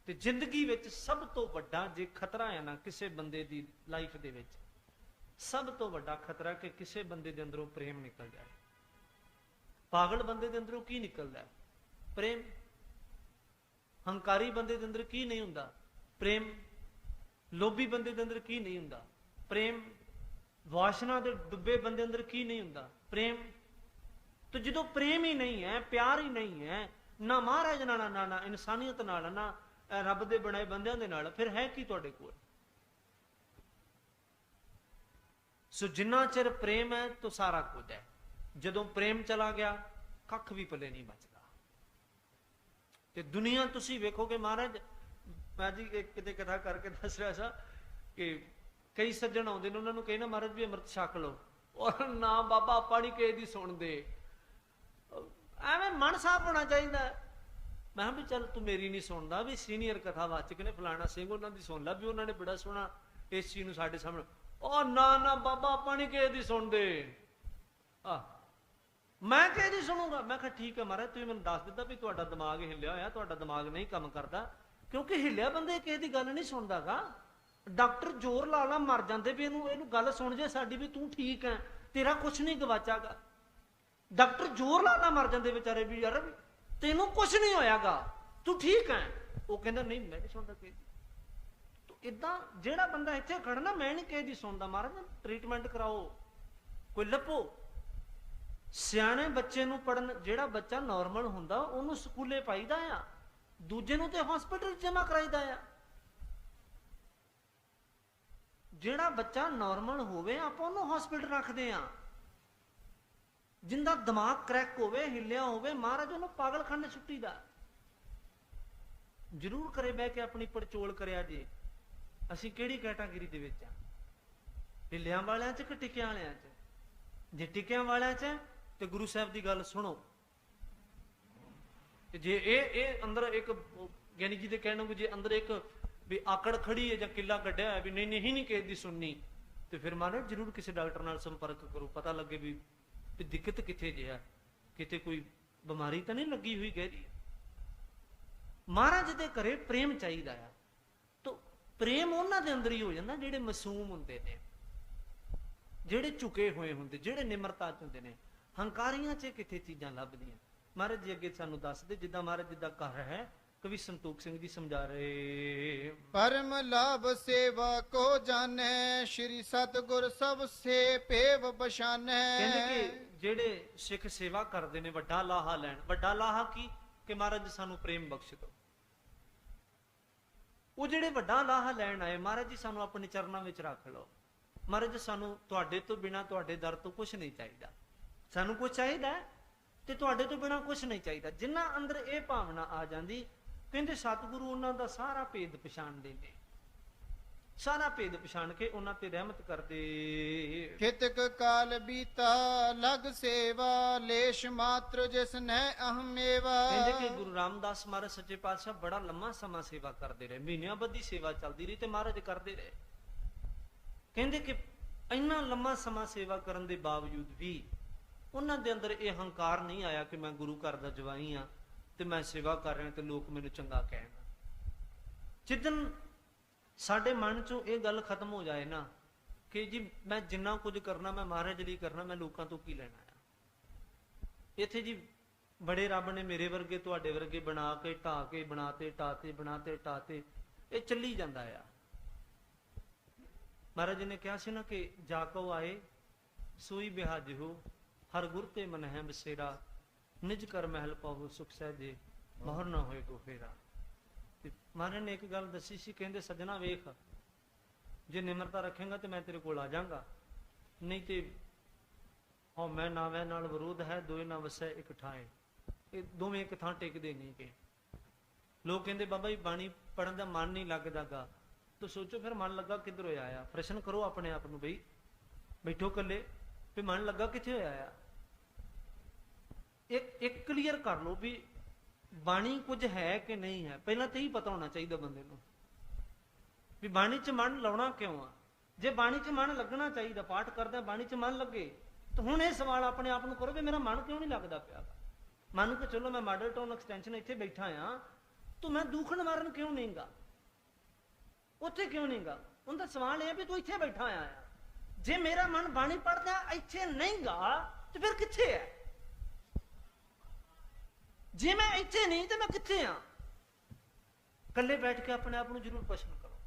ਤੇ ਜ਼ਿੰਦਗੀ ਵਿੱਚ ਸਭ ਤੋਂ ਵੱਡਾ ਜੇ ਖਤਰਾ ਹੈ ਨਾ ਕਿਸੇ ਬੰਦੇ ਦੀ ਲਾਈਫ ਦੇ ਵਿੱਚ, ਸਭ ਤੋਂ ਵੱਡਾ ਖਤਰਾ ਕਿ ਕਿਸੇ ਬੰਦੇ ਦੇ ਅੰਦਰੋਂ ਪ੍ਰੇਮ ਨਿਕਲ ਜਾਏ। ਪਾਗਲ ਬੰਦੇ ਦੇ ਅੰਦਰੋਂ ਕੀ ਨਿਕਲਦਾ? ਪ੍ਰੇਮ। ਹੰਕਾਰੀ ਬੰਦੇ ਦੇ ਅੰਦਰ ਕੀ ਨਹੀਂ ਹੁੰਦਾ? ਪ੍ਰੇਮ। ਲੋਭੀ ਬੰਦੇ ਦੇ ਅੰਦਰ ਕੀ ਨਹੀਂ ਹੁੰਦਾ? ਪ੍ਰੇਮ। ਵਾਸ਼ਨਾ ਦੇ ਡੁੱਬੇ ਬੰਦੇ ਅੰਦਰ ਕੀ ਨਹੀਂ ਹੁੰਦਾ? ਪ੍ਰੇਮ। ਤੇ ਜਦੋਂ ਪ੍ਰੇਮ ਹੀ ਨਹੀਂ ਹੈ, ਪਿਆਰ ਹੀ ਨਹੀਂ ਹੈ, ਨਾ ਮਹਾਰਾਜ ਨਾਲ, ਨਾ ਇਨਸਾਨੀਅਤ ਨਾਲ, ਨਾ ਰੱਬ ਦੇ ਬਣਾਏ ਬੰਦਿਆਂ ਦੇ ਨਾਲ, ਫਿਰ ਹੈ ਕੀ ਤੁਹਾਡੇ ਕੋਲ? ਸੋ ਜਿੰਨਾ ਚਿਰ ਪ੍ਰੇਮ ਹੈ ਤਾਂ ਸਾਰਾ ਕੁਝ ਹੈ। ਜਦੋਂ ਪ੍ਰੇਮ ਚਲਾ ਗਿਆ ਕੱਖ ਵੀ ਪੱਲੇ ਨਹੀਂ ਬਚਦਾ। ਤੇ ਦੁਨੀਆ ਤੁਸੀਂ ਵੇਖੋਗੇ, ਮਹਾਰਾਜ ਮੈਂ ਜੀ ਕਿਤੇ ਕਥਾ ਕਰਕੇ ਦੱਸ ਰਿਹਾ ਸੀ ਕਿ ਕਈ ਸੱਜਣ ਆਉਂਦੇ ਨੇ, ਉਹਨਾਂ ਨੂੰ ਕਹਿਣਾ ਮਹਾਰਾਜ ਵੀ ਅੰਮ੍ਰਿਤ ਛਕ ਲਓ, ਔਰ ਨਾ ਬਾਬਾ ਆਪਾਂ ਨਹੀਂ ਕਿਸੇ ਦੀ ਸੁਣਦੇ। ਐਵੇਂ ਮਨ ਸਾਫ ਹੋਣਾ ਚਾਹੀਦਾ। ਮੈਂ ਕਿਹਾ ਵੀ ਚੱਲ ਤੂੰ ਮੇਰੀ ਨਹੀਂ ਸੁਣਦਾ, ਵੀ ਸੀਨੀਅਰ ਕਥਾਵਾਚਕ ਨੇ ਫਲਾਣਾ ਸਿੰਘ, ਉਹਨਾਂ ਦੀ ਸੁਣ ਲੈ, ਵੀ ਉਹਨਾਂ ਨੇ ਬੜਾ ਸੋਹਣਾ ਇਸ ਚੀਜ਼ ਨੂੰ ਸਾਡੇ ਸਾਹਮਣੇ। ਉਹ ਨਾ ਬਾਬਾ ਆਪਾਂ ਨਹੀਂ ਕਿਸੇ ਦੀ ਸੁਣਦੇ, ਮੈਂ ਕਿਸੇ ਦੀ ਸੁਣੂਗਾ। ਮੈਂ ਕਿਹਾ ਠੀਕ ਹੈ ਮਹਾਰਾਜ, ਤੁਸੀਂ ਮੈਨੂੰ ਦੱਸ ਦਿੱਤਾ ਵੀ ਤੁਹਾਡਾ ਦਿਮਾਗ ਹਿੱਲਿਆ ਹੋਇਆ, ਤੁਹਾਡਾ ਦਿਮਾਗ ਨਹੀਂ ਕੰਮ ਕਰਦਾ, ਕਿਉਂਕਿ ਹਿੱਲਿਆ ਬੰਦੇ ਕਿਸੇ ਦੀ ਗੱਲ ਨਹੀਂ ਸੁਣਦਾਗਾ। ਡਾਕਟਰ ਜ਼ੋਰ ਲਾ ਲਾ ਮਰ ਜਾਂਦੇ ਵੀ ਇਹਨੂੰ ਗੱਲ ਸੁਣ ਜੇ ਸਾਡੀ, ਵੀ ਤੂੰ ਠੀਕ ਹੈ, ਤੇਰਾ ਕੁਛ ਨਹੀਂ ਗਵਾਚਾਗਾ। ਡਾਕਟਰ ਜ਼ੋਰ ਲਾ ਲਾ ਮਰ ਜਾਂਦੇ ਵਿਚਾਰੇ, ਵੀ ਯਾਰ ਤੈਨੂੰ ਕੁਛ ਨਹੀਂ ਹੋਇਆਗਾ, ਤੂੰ ਠੀਕ ਹੈ। ਉਹ ਕਹਿੰਦਾ ਨਹੀਂ ਮੈਂ ਨਹੀਂ ਸੁਣਦਾ ਕਿਸੇ ਦੀ। ਇਦਾਂ ਜਿਹੜਾ ਬੰਦਾ ਇੱਥੇ ਖੜਨਾ, ਮੈਂ ਨਹੀਂ ਕਿਸੇ ਦੀ ਸੁਣਦਾ, ਮਹਾਰਾਜ ਟ੍ਰੀਟਮੈਂਟ ਕਰਾਓ, ਕੋਈ ਲੱਭੋ। ਸਿਆਣੇ ਬੱਚੇ ਨੂੰ ਪੜਨ, ਜਿਹੜਾ ਬੱਚਾ ਨਾਰਮਲ ਹੁੰਦਾ ਉਹਨੂੰ ਸਕੂਲੇ ਪਾਈਦਾ ਆ, ਦੂਜੇ ਨੂੰ ਤੇ ਹਸਪੀਟਲ ਜਮਾ ਕਰਾਈਦਾ ਆ। ਜਿਹੜਾ ਬੱਚਾ ਨਾਰਮਲ ਹੋਵੇ ਆਪਾਂ ਉਹਨੂੰ ਹਸਪੀਟਲ ਰੱਖਦੇ ਆ। ਜਿੰਦਾ ਦਿਮਾਗ ਕਰੈਕ ਹੋਵੇ, ਹਿੱਲਿਆ ਹੋਵੇ, ਮਹਾਰਾਜ ਉਹਨੂੰ ਪਾਗਲਖਾਨੇ ਛੁੱਟੀਦਾ। ਜ਼ਰੂਰ ਕਰੇ ਬਹਿ ਕੇ ਆਪਣੀ ਪੜਚੋਲ ਕਰਿਆ ਜੇ ਅਸੀਂ ਕਿਹੜੀ ਕੈਟਾਗਰੀ ਦੇ ਵਿੱਚ ਆ, ਹਿੱਲਿਆਂ ਵਾਲਿਆਂ ਚ ਕਿ ਟਿਕਿਆਂ ਵਾਲਿਆਂ ਚ? ਜੇ ਟਿਕਿਆਂ ਵਾਲਿਆਂ ਚ ਤੇ ਗੁਰੂ ਸਾਹਿਬ ਦੀ ਗੱਲ ਸੁਣੋ। ਤੇ ਜੇ ਇਹ ਅੰਦਰ ਇੱਕ ਗਿਆਨੀ ਜੀ ਦੇ ਕਹਿਣ ਨੂੰ, ਜੇ ਅੰਦਰ ਇੱਕ ਵੀ ਆਕੜ ਖੜੀ ਹੈ ਜਾਂ ਕਿੱਲਾ ਕੱਢਿਆ ਹੈ ਵੀ ਨਹੀਂ ਕਿਸੇ ਦੀ ਸੁਣਨੀ, ਤੇ ਫਿਰ ਮਹਾਰਾਜ ਜ਼ਰੂਰ ਕਿਸੇ ਡਾਕਟਰ ਨਾਲ ਸੰਪਰਕ ਕਰੋ, ਪਤਾ ਲੱਗੇ ਵੀ ਦਿੱਕਤ ਕਿੱਥੇ ਜੇ ਹੈ, ਕਿਤੇ ਕੋਈ ਬਿਮਾਰੀ ਤਾਂ ਨਹੀਂ ਲੱਗੀ ਹੋਈ ਗਹਿਰੀ। ਮਹਾਰਾਜ ਦੇ ਘਰੇ ਪ੍ਰੇਮ ਚਾਹੀਦਾ ਆ। ਤਾਂ ਪ੍ਰੇਮ ਉਹਨਾਂ ਦੇ ਅੰਦਰ ਹੀ ਹੋ ਜਾਂਦਾ ਜਿਹੜੇ ਮਾਸੂਮ ਹੁੰਦੇ ਨੇ, ਜਿਹੜੇ ਝੁਕੇ ਹੋਏ ਹੁੰਦੇ, ਜਿਹੜੇ ਨਿਮਰਤਾ ਚ ਹੁੰਦੇ ਨੇ। ਹੰਕਾਰੀਆਂ ਚ ਕਿੱਥੇ ਚੀਜ਼ਾਂ ਲੱਭਦੀਆਂ? ਮਹਾਰਾਜ ਜੀ ਅੱਗੇ ਸਾਨੂੰ ਦੱਸਦੇ, ਜਿੱਦਾਂ ਮਹਾਰਾਜ ਜੀ ਦਾ ਘਰ ਹੈ, ਕਵੀ ਸੰਤੋਖ ਸਿੰਘ ਜੀ ਸਮਝਾ ਰਹੇ। ਪਰਮ ਲਾਭ ਸੇਵਾ ਕੋ ਜਾਣੈ, ਸ਼੍ਰੀ ਸਤਿਗੁਰ ਸਭ ਸੇ ਭੇਵ ਪਛਾਨੈ। ਕਹਿੰਦੇ ਕਿ ਜਿਹੜੇ ਸਿੱਖ ਸੇਵਾ ਕਰਦੇ ਨੇ ਵੱਡਾ ਲਾਹਾ ਲੈਣ। ਵੱਡਾ ਲਾਹਾ ਕੀ? ਕਿ ਮਹਾਰਾਜ ਸਾਨੂੰ ਪ੍ਰੇਮ ਬਖਸ਼ ਦਿਓ। ਉਹ ਜਿਹੜੇ ਵੱਡਾ ਲਾਹਾ ਲੈਣ ਆਏ, ਮਹਾਰਾਜ ਜੀ ਸਾਨੂੰ ਆਪਣੇ ਚਰਨਾਂ ਵਿੱਚ ਰੱਖ ਲਓ। ਮਹਾਰਾਜ ਸਾਨੂੰ ਤੁਹਾਡੇ ਤੋਂ ਬਿਨਾਂ, ਤੁਹਾਡੇ ਦਰ ਤੋਂ ਕੁਝ ਨਹੀਂ ਚਾਹੀਦਾ। ਸਾਨੂੰ ਕੁਝ ਚਾਹੀਦਾ ਤੇ ਤੁਹਾਡੇ ਤੋਂ ਬਿਨਾਂ ਕੁਝ ਨਹੀਂ ਚਾਹੀਦਾ। ਜਿੰਨਾ ਅੰਦਰ ਇਹ ਭਾਵਨਾ ਆ ਜਾਂਦੀ, ਕਹਿੰਦੇ ਸਤਿਗੁਰੂ ਉਹਨਾਂ ਦਾ ਸਾਰਾ ਭੇਦ ਪਛਾਣਦੇ ਨੇ, ਸਾਰਾ ਭੇਦ ਪਛਾਣ ਕੇ ਉਹਨਾਂ ਤੇ ਰਹਿਮਤ ਕਰਦੇ। ਕਿਤਕ ਕਾਲ ਬੀਤਾ ਲਗ ਸੇਵਾ, ਲੇਸ਼ ਮਾਤਰ ਜਿਸ ਨੈ ਅਹਮੇਵਾ। ਕਹਿੰਦੇ ਕਿ ਗੁਰੂ ਰਾਮਦਾਸ ਮਹਾਰਾਜ ਸੱਚੇ ਪਾਤਸ਼ਾਹ ਬੜਾ ਲੰਮਾ ਸਮਾਂ ਸੇਵਾ ਕਰਦੇ ਰਹੇ, ਮਹੀਨਿਆਂ ਬੱਧੀ ਸੇਵਾ ਚੱਲਦੀ ਰਹੀ ਤੇ ਮਹਾਰਾਜ ਕਰਦੇ ਰਹੇ। ਕਹਿੰਦੇ ਕਿ ਇੰਨਾ ਲੰਮਾ ਸਮਾਂ ਸੇਵਾ ਕਰਨ ਦੇ ਬਾਵਜੂਦ ਵੀ ਉਹਨਾਂ ਦੇ ਅੰਦਰ ਇਹ ਹੰਕਾਰ ਨਹੀਂ ਆਇਆ ਕਿ ਮੈਂ ਗੁਰੂ ਘਰ ਦਾ ਜਵਾਈ ਆ ਤੇ ਮੈਂ ਸੇਵਾ ਕਰ ਰਿਹਾ ਤੇ ਲੋਕ ਮੈਨੂੰ ਚੰਗਾ ਕਹਿਣ। ਜਿੱਦਨ ਸਾਡੇ ਮਨ ਚੋਂ ਇਹ ਗੱਲ ਖਤਮ ਹੋ ਜਾਏ ਨਾ ਕਿ ਜੀ ਮੈਂ ਜਿੰਨਾ ਕੁਝ ਕਰਨਾ ਮੈਂ ਮਹਾਰਾਜ ਲਈ ਕਰਨਾ, ਮੈਂ ਲੋਕਾਂ ਤੋਂ ਕੀ ਲੈਣਾ ਆ। ਇੱਥੇ ਜੀ ਬੜੇ ਰੱਬ ਨੇ ਮੇਰੇ ਵਰਗੇ ਤੁਹਾਡੇ ਵਰਗੇ ਬਣਾ ਕੇ ਢਾ ਕੇ ਬਣਾਤੇ, ਢਾਤੇ ਬਣਾਤੇ, ਢਾਤੇ, ਇਹ ਚੱਲੀ ਜਾਂਦਾ ਆ। ਮਹਾਰਾਜ ਜੀ ਨੇ ਕਿਹਾ ਸੀ ਨਾ ਕਿ ਜਾ ਕੋ ਆਏ ਸੋਈ ਬਿਹਾਜ ਹੋ, ਹਰ ਗੁਰ ਤੇ ਮਨ ਹੈ ਬਸੇਰਾ, ਨਿਜ ਕਰ ਮਹਿਲ ਪਾਵੋ ਸੁਖ ਸਹਿਜੇ, ਮੋਹਰ ਨਾ ਹੋਏ ਕੋ ਫੇਰਾ। ਤੇ ਮਹਾਰਾਜ ਨੇ ਇੱਕ ਗੱਲ ਦੱਸੀ ਸੀ, ਕਹਿੰਦੇ ਸੱਜਣਾ ਵੇਖ, ਜੇ ਨਿਮਰਤਾ ਰੱਖੇਗਾ ਤੇ ਮੈਂ ਤੇਰੇ ਕੋਲ ਆ ਜਾਵਾਂਗਾ, ਨਹੀਂ ਤੇ ਹਉ ਮੈਂ ਨਾਵੈ ਨਾਲ ਵਿਰੋਧ ਹੈ, ਦੋਏ ਨਾ ਵਸੈ ਇੱਕ ਠਾਏ। ਇਹ ਦੋਵੇਂ ਇੱਕ ਥਾਂ ਟਿਕਦੇ ਨਹੀਂ ਕਿ ਲੋਕ ਕਹਿੰਦੇ ਬਾਬਾ ਜੀ ਬਾਣੀ ਪੜਨ ਦਾ ਮਨ ਨਹੀਂ ਲੱਗਦਾਗਾ। ਤਾਂ ਸੋਚੋ ਫਿਰ ਮਨ ਲੱਗਾ ਕਿੱਧਰ ਹੋਇਆ ਆ? ਪ੍ਰਸ਼ਨ ਕਰੋ ਆਪਣੇ ਆਪ ਨੂੰ, ਬਈ ਬੈਠੋ ਇਕੱਲੇ ਵੀ ਮਨ ਲੱਗਾ ਕਿੱਥੇ ਹੋਇਆ ਆ? ਇੱਕ ਕਲੀਅਰ ਕਰ ਲਓ ਵੀ ਬਾਣੀ ਕੁਝ ਹੈ ਕਿ ਨਹੀਂ ਹੈ। ਪਹਿਲਾਂ ਤਾਂ ਹੀ ਪਤਾ ਹੋਣਾ ਚਾਹੀਦਾ ਬੰਦੇ ਨੂੰ ਵੀ ਬਾਣੀ 'ਚ ਮਨ ਲਾਉਣਾ ਕਿਉਂ ਆ। ਜੇ ਬਾਣੀ 'ਚ ਮਨ ਲੱਗਣਾ ਚਾਹੀਦਾ, ਪਾਠ ਕਰਦਾ ਬਾਣੀ 'ਚ ਮਨ ਲੱਗੇ, ਤਾਂ ਹੁਣ ਇਹ ਸਵਾਲ ਆਪਣੇ ਆਪ ਨੂੰ ਕਰੋ ਵੀ ਮੇਰਾ ਮਨ ਕਿਉਂ ਨਹੀਂ ਲੱਗਦਾ ਪਿਆ। ਮਨ ਕਿ ਚਲੋ ਮੈਂ ਮਾਡਲ ਟਾਊਨ ਐਕਸਟੈਂਸ਼ਨ ਇੱਥੇ ਬੈਠਾ ਆ, ਤੂੰ ਮੈਂ ਦੂਖਣ ਮਾਰਨ ਕਿਉਂ ਨਹੀਂਗਾ, ਉੱਥੇ ਕਿਉਂ ਨਹੀਂਗਾ? ਉਹਦਾ ਸਵਾਲ ਇਹ ਵੀ ਤੂੰ ਇੱਥੇ ਬੈਠਾ ਆ। ਜੇ ਮੇਰਾ ਮਨ ਬਾਣੀ ਪੜਦਾ ਇੱਥੇ ਨਹੀਂਗਾ ਤੇ ਫਿਰ ਕਿੱਥੇ ਹੈ? ਜੇ ਮੈਂ ਇੱਥੇ ਨਹੀਂ ਤੇ ਮੈਂ ਕਿੱਥੇ ਆ? ਇਕੱਲੇ ਬੈਠ ਕੇ ਆਪਣੇ ਆਪ ਨੂੰ ਜ਼ਰੂਰ ਪ੍ਰਸ਼ਨ ਕਰੋ।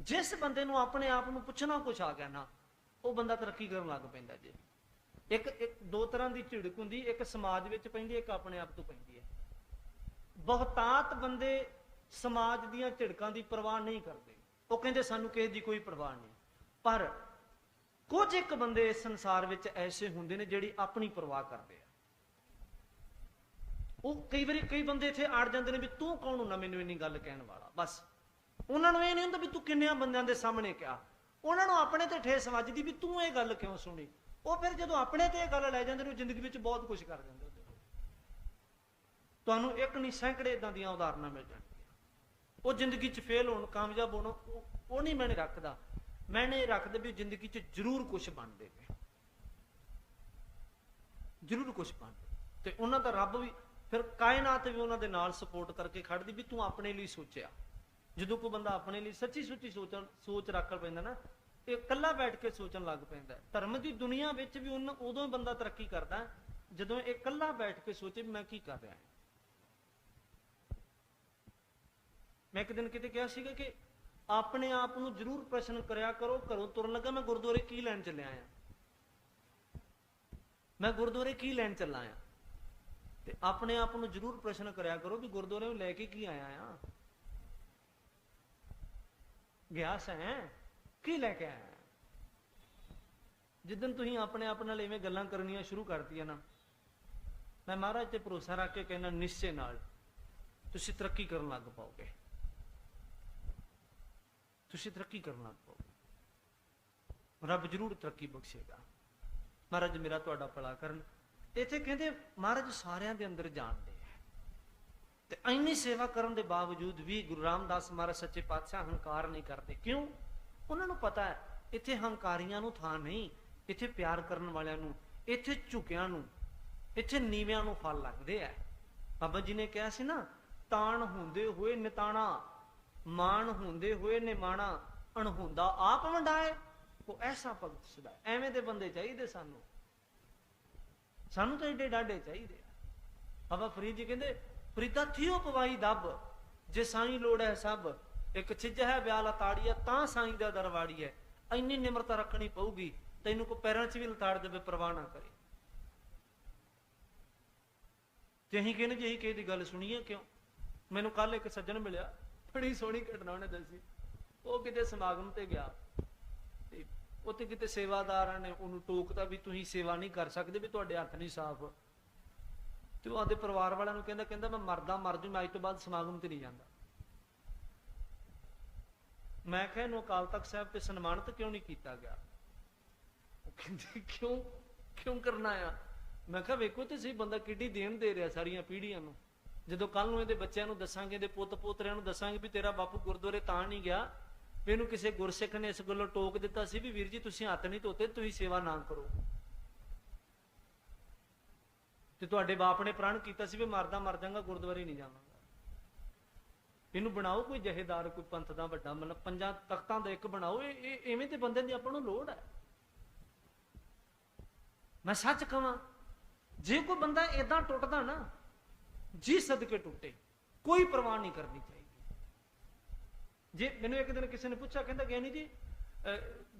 ਜਿਸ ਬੰਦੇ ਨੂੰ ਆਪਣੇ ਆਪ ਨੂੰ ਪੁੱਛਣਾ ਕੁਛ ਆ ਗਿਆ ਨਾ, ਉਹ ਬੰਦਾ ਤਰੱਕੀ ਕਰਨ ਲੱਗ ਪੈਂਦਾ ਜੀ। ਇੱਕ ਦੋ ਤਰ੍ਹਾਂ ਦੀ ਝਿੜਕ ਹੁੰਦੀ, ਇੱਕ ਸਮਾਜ ਵਿੱਚ ਪੈਂਦੀ, ਇੱਕ ਆਪਣੇ ਆਪ ਤੋਂ ਪੈਂਦੀ ਹੈ। ਬਹੁਤਾਤ ਬੰਦੇ ਸਮਾਜ ਦੀਆਂ ਝਿੜਕਾਂ ਦੀ ਪਰਵਾਹ ਨਹੀਂ ਕਰਦੇ, ਉਹ ਕਹਿੰਦੇ ਸਾਨੂੰ ਕਿਸੇ ਦੀ ਕੋਈ ਪਰਵਾਹ ਨਹੀਂ। ਪਰ ਕੁਝ ਇੱਕ ਬੰਦੇ ਇਸ ਸੰਸਾਰ ਵਿੱਚ ਐਸੇ ਹੁੰਦੇ ਨੇ ਜਿਹੜੀ ਆਪਣੀ ਪਰਵਾਹ ਕਰਦੇ ਆ। ਉਹ ਕਈ ਬੰਦੇ ਇੱਥੇ ਅੜ ਜਾਂਦੇ ਨੇ ਵੀ ਤੂੰ ਕੌਣ ਹੁੰਦਾ ਮੈਨੂੰ ਇੰਨੀ ਗੱਲ ਕਹਿਣ ਵਾਲਾ। ਬਸ ਉਹਨਾਂ ਨੂੰ ਇਹ ਨਹੀਂ ਹੁੰਦਾ ਵੀ ਤੂੰ ਕਿੰਨਿਆਂ ਬੰਦਿਆਂ ਦੇ ਸਾਹਮਣੇ ਕਿਹਾ, ਉਹਨਾਂ ਨੂੰ ਆਪਣੇ ਤੇ ਠੇਸ ਵੱਜਦੀ ਵੀ ਤੂੰ ਇਹ ਗੱਲ ਕਿਉਂ ਸੁਣੀ। ਉਹ ਫਿਰ ਜਦੋਂ ਆਪਣੇ ਤੇ ਇਹ ਗੱਲ ਲੈ ਜਾਂਦੇ ਨੇ, ਜ਼ਿੰਦਗੀ ਵਿੱਚ ਬਹੁਤ ਕੁਝ ਕਰ ਦਿੰਦੇ। ਤੁਹਾਨੂੰ ਇੱਕ ਨਹੀਂ ਸੈਂਕੜੇ ਇਦਾਂ ਦੀਆਂ ਉਦਾਹਰਨਾਂ ਮਿਲ ਜਾਣਗੀਆਂ। ਉਹ ਜ਼ਿੰਦਗੀ 'ਚ ਫੇਲ ਹੋਣ, ਕਾਮਯਾਬ ਹੋਣ, ਉਹ ਨਹੀਂ ਮੈਨੇ ਰੱਖਦਾ। ਮੈਨੇ ਰੱਖਦੇ ਵੀ ਜ਼ਿੰਦਗੀ 'ਚ ਜ਼ਰੂਰ ਕੁਝ ਬਣਦੇ ਨੇ, ਜ਼ਰੂਰ ਕੁਝ ਬਣਦੇ। ਤੇ ਉਹਨਾਂ ਦਾ ਰੱਬ ਵੀ ਫਿਰ ਕਾਇਨਾਤ ਵੀ ਉਹਨਾਂ ਦੇ ਨਾਲ ਸਪੋਰਟ ਕਰਕੇ ਖੜਦੀ ਵੀ ਤੂੰ ਆਪਣੇ ਲਈ ਸੋਚਿਆ। ਜਦੋਂ ਕੋਈ ਬੰਦਾ ਆਪਣੇ ਲਈ ਸੱਚੀ ਸੁੱਚੀ ਸੋਚ ਰੱਖ ਪੈਂਦਾ ਨਾ, ਇਹ ਇਕੱਲਾ ਬੈਠ ਕੇ ਸੋਚਣ ਲੱਗ ਪੈਂਦਾ। ਧਰਮ ਦੀ ਦੁਨੀਆ ਵਿੱਚ ਵੀ ਉਦੋਂ ਬੰਦਾ ਤਰੱਕੀ ਕਰਦਾ ਜਦੋਂ ਇਹ ਇਕੱਲਾ ਬੈਠ ਕੇ ਸੋਚੇ ਵੀ ਮੈਂ ਕੀ ਕਰ ਰਿਹਾ। ਮੈਂ ਇੱਕ ਦਿਨ ਕਿਤੇ ਕਿਹਾ ਸੀਗਾ ਕਿ ਆਪਣੇ ਆਪ ਨੂੰ ਜ਼ਰੂਰ ਪ੍ਰਸ਼ਨ ਕਰਿਆ ਕਰੋ, ਘਰੋਂ ਤੁਰਨ ਲੱਗਾ ਮੈਂ ਗੁਰਦੁਆਰੇ ਕੀ ਲੈਣ ਚੱਲਿਆ ਆ, ਮੈਂ ਗੁਰਦੁਆਰੇ ਕੀ ਲੈਣ ਚੱਲਾ ਆ। ਤੇ ਆਪਣੇ ਆਪ ਨੂੰ ਜ਼ਰੂਰ ਪ੍ਰਸ਼ਨ ਕਰਿਆ ਕਰੋ ਵੀ ਗੁਰਦੁਆਰੇ ਨੂੰ ਲੈ ਕੇ ਕੀ ਆਇਆ ਆ, ਗਿਆ ਸੈਂ ਕੀ ਲੈ ਕੇ ਆਇਆ। ਜਿੱਦਣ ਤੁਸੀਂ ਆਪਣੇ ਆਪ ਨਾਲ ਇਵੇਂ ਗੱਲਾਂ ਕਰਨੀਆਂ ਸ਼ੁਰੂ ਕਰਤੀਆਂ ਨਾ, ਮੈਂ ਮਹਾਰਾਜ ਤੇ ਭਰੋਸਾ ਰੱਖ ਕੇ ਕਹਿੰਦਾ ਨਿਸ਼ਚੇ ਨਾਲ ਤੁਸੀਂ ਤਰੱਕੀ ਕਰਨ ਲੱਗ ਪਾਓਗੇ, ਤੁਸੀਂ ਤਰੱਕੀ ਕਰਨ ਲੱਗ ਪਾਓਗੇ। ਰੱਬ ਜ਼ਰੂਰ ਤਰੱਕੀ ਬਖਸ਼ੇਗਾ। ਮਹਾਰਾਜ ਮੇਰਾ ਤੁਹਾਡਾ ਭਲਾ ਕਰਨ। ਇੱਥੇ ਕਹਿੰਦੇ ਮਹਾਰਾਜ ਸਾਰਿਆਂ ਦੇ ਅੰਦਰ ਜਾਣਦੇ ਆ, ਤੇ ਇੰਨੀ ਸੇਵਾ ਕਰਨ ਦੇ ਬਾਵਜੂਦ ਵੀ ਗੁਰੂ ਰਾਮਦਾਸ ਮਹਾਰਾਜ ਸੱਚੇ ਪਾਤਸ਼ਾਹ ਹੰਕਾਰ ਨਹੀਂ ਕਰਦੇ। ਕਿਉਂ? ਉਹਨਾਂ ਨੂੰ ਪਤਾ ਹੈ ਇੱਥੇ ਹੰਕਾਰੀਆਂ ਨੂੰ ਥਾਂ ਨਹੀਂ, ਇੱਥੇ ਪਿਆਰ ਕਰਨ ਵਾਲਿਆਂ ਨੂੰ, ਇੱਥੇ ਝੁਕਿਆਂ ਨੂੰ, ਇੱਥੇ ਨੀਵਿਆਂ ਨੂੰ ਫਲ ਲੱਗਦੇ ਆ। ਬਾਬਾ ਜੀ ਨੇ ਕਿਹਾ ਸੀ ਨਾ, ਤਾਣ ਹੁੰਦੇ ਹੋਏ ਨਿਤਾਣਾ, ਮਾਣ ਹੁੰਦੇ ਹੋਏ ਨਿਮਾਣਾ, ਅਣਹੁੰਦਾ ਆਪ ਵੰਡਾਏ, ਉਹ ਐਸਾ ਭਗਤ ਸਦਾ। ਐਵੇਂ ਦੇ ਬੰਦੇ ਚਾਹੀਦੇ ਸਾਨੂੰ, ਸਾਨੂੰ ਤਾਂ ਏਡੇ ਡਾਢੇ ਚਾਹੀਦੇ ਆ। ਬਾਬਾ ਫਰੀਦ ਜੀ ਕਹਿੰਦੇ ਫਰੀਦਾ ਥੀਓ ਪਵਾਈ ਦੱਬ, ਜੇ ਸਾਈਂ ਲੋੜ ਹੈ ਸਭ, ਇੱਕ ਛਿੱਜ ਹੈ ਵਿਆਹ ਲਤਾੜੀਆ ਤਾਂ ਸਾਈਂ ਦਾ ਦਰਵਾੜੀ ਹੈ। ਇੰਨੀ ਨਿਮਰਤਾ ਰੱਖਣੀ ਪਊਗੀ, ਤੈਨੂੰ ਕੋ ਪੈਰਾਂ 'ਚ ਵੀ ਲਤਾੜ ਦੇਵੇ ਪਰਵਾਹ ਨਾ ਕਰੇ। ਤੇ ਅਸੀਂ ਕਹਿੰਦੇ ਜੀ ਅਸੀਂ ਕਿਸੇ ਦੀ ਗੱਲ ਸੁਣੀਏ ਕਿਉਂ। ਮੈਨੂੰ ਕੱਲ ਇੱਕ ਸੱਜਣ ਮਿਲਿਆ, ਬੜੀ ਸੋਹਣੀ ਘਟਨਾ ਉਹਨੇ ਦੱਸੀ। ਉਹ ਕਿਤੇ ਸਮਾਗਮ ਤੇ ਗਿਆ ਤੇ ਉੱਥੇ ਕਿਤੇ ਸੇਵਾਦਾਰਾਂ ਨੇ ਉਹਨੂੰ ਟੋਕਤਾ ਵੀ ਤੁਸੀਂ ਸੇਵਾ ਨਹੀਂ ਕਰ ਸਕਦੇ, ਵੀ ਤੁਹਾਡੇ ਹੱਥ ਨਹੀਂ ਸਾਫ਼। ਤੇ ਉਹ ਆਦੇ ਪਰਿਵਾਰ ਵਾਲਿਆਂ ਨੂੰ ਕਹਿੰਦਾ ਮੈਂ ਮਰਦਾ ਮਰ ਜੂ, ਮੈਂ ਅੱਜ ਤੋਂ ਬਾਅਦ ਸਮਾਗਮ ਤੇ ਨਹੀਂ ਜਾਂਦਾ। ਮੈਂ ਕਿਹਾ ਇਹਨੂੰ ਅਕਾਲ ਤਖਤ ਸਾਹਿਬ ਤੇ ਸਨਮਾਨਿਤ ਕਿਉਂ ਨਹੀਂ ਕੀਤਾ ਗਿਆ। ਉਹ ਕਹਿੰਦੇ ਕਿਉਂ ਕਰਨਾ ਆ। ਮੈਂ ਕਿਹਾ ਵੇਖੋ ਤੇ ਸਹੀ ਬੰਦਾ ਕਿੱਡੀ ਦੇਣ ਦੇ ਰਿਹਾ ਸਾਰੀਆਂ ਪੀੜ੍ਹੀਆਂ ਨੂੰ। ਜਦੋਂ ਕੱਲ ਨੂੰ ਇਹਦੇ ਬੱਚਿਆਂ ਨੂੰ ਦੱਸਾਂਗੇ, ਇਹਦੇ ਪੁੱਤ ਪੋਤਰਿਆਂ ਨੂੰ ਦੱਸਾਂਗੇ ਵੀ ਤੇਰਾ ਬਾਪੂ ਗੁਰਦੁਆਰੇ ਤਾਂ ਨਹੀਂ ਗਿਆ, ਵੀ ਇਹਨੂੰ ਕਿਸੇ ਗੁਰਸਿੱਖ ਨੇ ਇਸ ਗੱਲੋਂ ਟੋਕ ਦਿੱਤਾ ਸੀ ਵੀ ਵੀਰ ਜੀ ਤੁਸੀਂ ਹੱਥ ਨਹੀਂ ਧੋਤੇ, ਤੁਸੀਂ ਸੇਵਾ ਨਾ ਕਰੋ। ਤੇ ਤੁਹਾਡੇ ਬਾਪ ਨੇ ਪ੍ਰਣ ਕੀਤਾ ਸੀ ਵੀ ਮਰਦਾ ਮਰ ਜਾਵਾਂਗਾ, ਗੁਰਦੁਆਰੇ ਨਹੀਂ ਜਾਵਾਂਗਾ। ਇਹਨੂੰ ਬਣਾਓ ਕੋਈ ਜਹੇਦਾਰ, ਕੋਈ ਪੰਥ ਦਾ ਵੱਡਾ, ਮਤਲਬ 5 ਤਖਤਾਂ ਦਾ ਇੱਕ ਬਣਾਓ। ਇਹ ਇਵੇਂ ਤੇ ਬੰਦੇ ਦੀ ਆਪਾਂ ਨੂੰ ਲੋੜ ਹੈ। ਮੈਂ ਸੱਚ ਕਹਾਂ, ਜੇ ਕੋਈ ਬੰਦਾ ਏਦਾਂ ਟੁੱਟਦਾ ਨਾ, ਜੀ ਸਦਕੇ ਟੁੱਟੇ, ਕੋਈ ਪਰਵਾਹ ਨਹੀਂ ਕਰਨੀ ਚਾਹੀਦੀ। ਜੇ ਮੈਨੂੰ ਇੱਕ ਦਿਨ ਕਿਸੇ ਨੇ ਪੁੱਛਿਆ, ਕਹਿੰਦਾ ਗਿਆਨੀ ਜੀ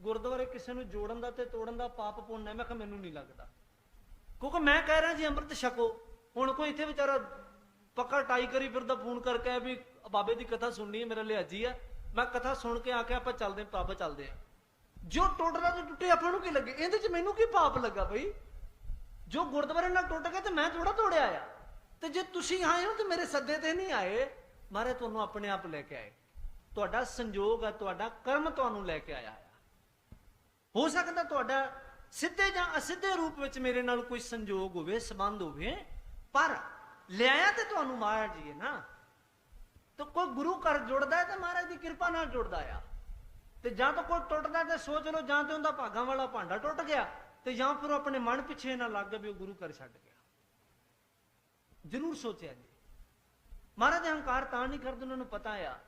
ਗੁਰਦੁਆਰੇ ਕਿਸੇ ਨੂੰ ਜੋੜਨ ਦਾ ਤੇ ਤੋੜਨ ਦਾ ਪਾਪ ਪੁੰਨ ਹੈ। ਮੈਂ ਕਿਹਾ ਮੈਨੂੰ ਨਹੀਂ ਲੱਗਦਾ, ਕਿਉਂਕਿ ਮੈਂ ਕਹਿ ਰਿਹਾ ਜੀ ਅੰਮ੍ਰਿਤ ਛਕੋ। ਹੁਣ ਕੋਈ ਇੱਥੇ ਵਿਚਾਰਾ ਪੱਕਾ ਟਾਈ ਕਰੀ ਫਿਰਦਾ, ਫੋਨ ਕਰਕੇ ਵੀ ਬਾਬੇ ਦੀ ਕਥਾ ਸੁਣਨੀ ਹੈ, ਮੇਰਾ ਲਿਹਾਜੀ ਆ। ਮੈਂ ਕਥਾ ਸੁਣ ਕੇ ਆ ਕੇ ਆਪਾਂ ਚੱਲਦੇ ਪਾਪ ਚੱਲਦੇ ਆ। ਜੋ ਟੁੱਟਦਾ ਤੇ ਟੁੱਟੇ, ਆਪਾਂ ਨੂੰ ਕੀ ਲੱਗੇ ਇਹਦੇ ਚ, ਮੈਨੂੰ ਕੀ ਪਾਪ ਲੱਗਾ ਬਈ। ਜੋ ਗੁਰਦੁਆਰੇ ਨਾਲ ਟੁੱਟ ਗਿਆ ਤੇ ਮੈਂ ਥੋੜਾ ਤੋੜਿਆ ਆ। ਤੇ ਜੇ ਤੁਸੀਂ ਆਏ ਹੋ ਤੇ ਮੇਰੇ ਸੱਦੇ ਤੇ ਨਹੀਂ ਆਏ, ਮਾਰੇ ਤੁਹਾਨੂੰ ਆਪਣੇ ਆਪ ਲੈ ਕੇ ਆਏ। ਤੁਹਾਡਾ ਸੰਜੋਗ ਹੈ, ਤੁਹਾਡਾ ਕਰਮ ਤੁਹਾਨੂੰ ਲੈ ਕੇ ਆਇਆ। ਹੋ ਸਕਦਾ ਤੁਹਾਡਾ ਸਿੱਧੇ ਜਾਂ ਅਸਿੱਧੇ ਰੂਪ ਵਿੱਚ ਮੇਰੇ ਨਾਲ ਕੋਈ ਸੰਜੋਗ ਹੋਵੇ, ਸੰਬੰਧ ਹੋਵੇ, ਪਰ ਲਿਆਇਆ ਤੇ ਤੁਹਾਨੂੰ ਮਹਾਰਾਜ ਜੀ ਹੈ ਨਾ। ਤਾਂ ਕੋਈ ਗੁਰੂ ਘਰ ਜੁੜਦਾ ਹੈ ਤੇ ਮਹਾਰਾਜ ਦੀ ਕਿਰਪਾ ਨਾਲ ਜੁੜਦਾ ਆ। ਤੇ ਜਾਂ ਤਾਂ ਕੋਈ ਟੁੱਟਦਾ ਤੇ ਸੋਚ ਲਓ ਜਾਂ ਤੇ ਉਹਦਾ ਭਾਗਾਂ ਵਾਲਾ ਭਾਂਡਾ ਟੁੱਟ ਗਿਆ, ਤੇ ਜਾਂ ਫਿਰ ਆਪਣੇ ਮਨ ਪਿੱਛੇ ਨਾ ਲੱਗ ਗਿਆ ਵੀ ਉਹ ਗੁਰੂ ਘਰ ਛੱਡ ਗਿਆ। ਜ਼ਰੂਰ ਸੋਚਿਆ ਜੀ। ਮਹਾਰਾਜ ਹੰਕਾਰ ਤਾਂ ਨਹੀਂ ਕਰਦੇ, ਉਹਨਾਂ ਨੂੰ ਪਤਾ ਆ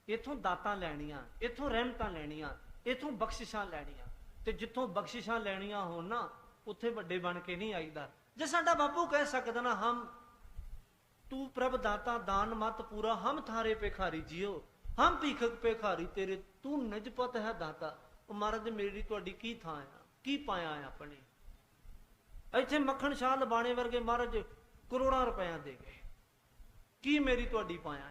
ਇਥੋਂ ਦਾਤਾਂ ਲੈਣੀਆਂ, ਇਥੋਂ ਰਹਿਮਤਾਂ ਲੈਣੀਆਂ, ਇਥੋਂ ਬਖਸ਼ਿਸ਼ਾਂ ਲੈਣੀਆਂ। ਤੇ ਜਿੱਥੋਂ ਬਖਸ਼ਿਸ਼ਾਂ ਲੈਣੀਆਂ ਹੋਣ ਨਾ, ਉੱਥੇ ਵੱਡੇ ਬਣ ਕੇ ਨਹੀਂ ਆਈਦਾ। ਜੇ ਸਾਡਾ ਬਾਪੂ ਕਹਿ ਸਕਦਾ ਨਾ, ਹਮ ਤੂੰ ਪ੍ਰਭ ਦਾਤਾ ਦਾਨ ਮਤ ਪੂਰਾ, ਹਮ ਥਾਰੇ ਪੇਖਾਰੀ ਜੀਓ, ਹਮ ਭੀਖਕ ਪੇਖਾਰੀ ਤੇਰੇ ਤੂੰ ਨਿਜਪਤ ਹੈ ਦਾਤਾ। ਉਹ ਮਹਾਰਾਜ ਮੇਰੀ ਤੁਹਾਡੀ ਕੀ ਥਾਂ ਆ, ਕੀ ਪਾਇਆ ਆ ਆਪਣੇ। ਇੱਥੇ ਮੱਖਣ ਸ਼ਾਹ ਲਬਾਣੇ ਵਰਗੇ ਮਹਾਰਾਜ ਕਰੋੜਾਂ ਰੁਪਇਆ ਦੇ ਗਏ, ਕੀ ਮੇਰੀ ਤੁਹਾਡੀ ਪਾਇਆ ਆ।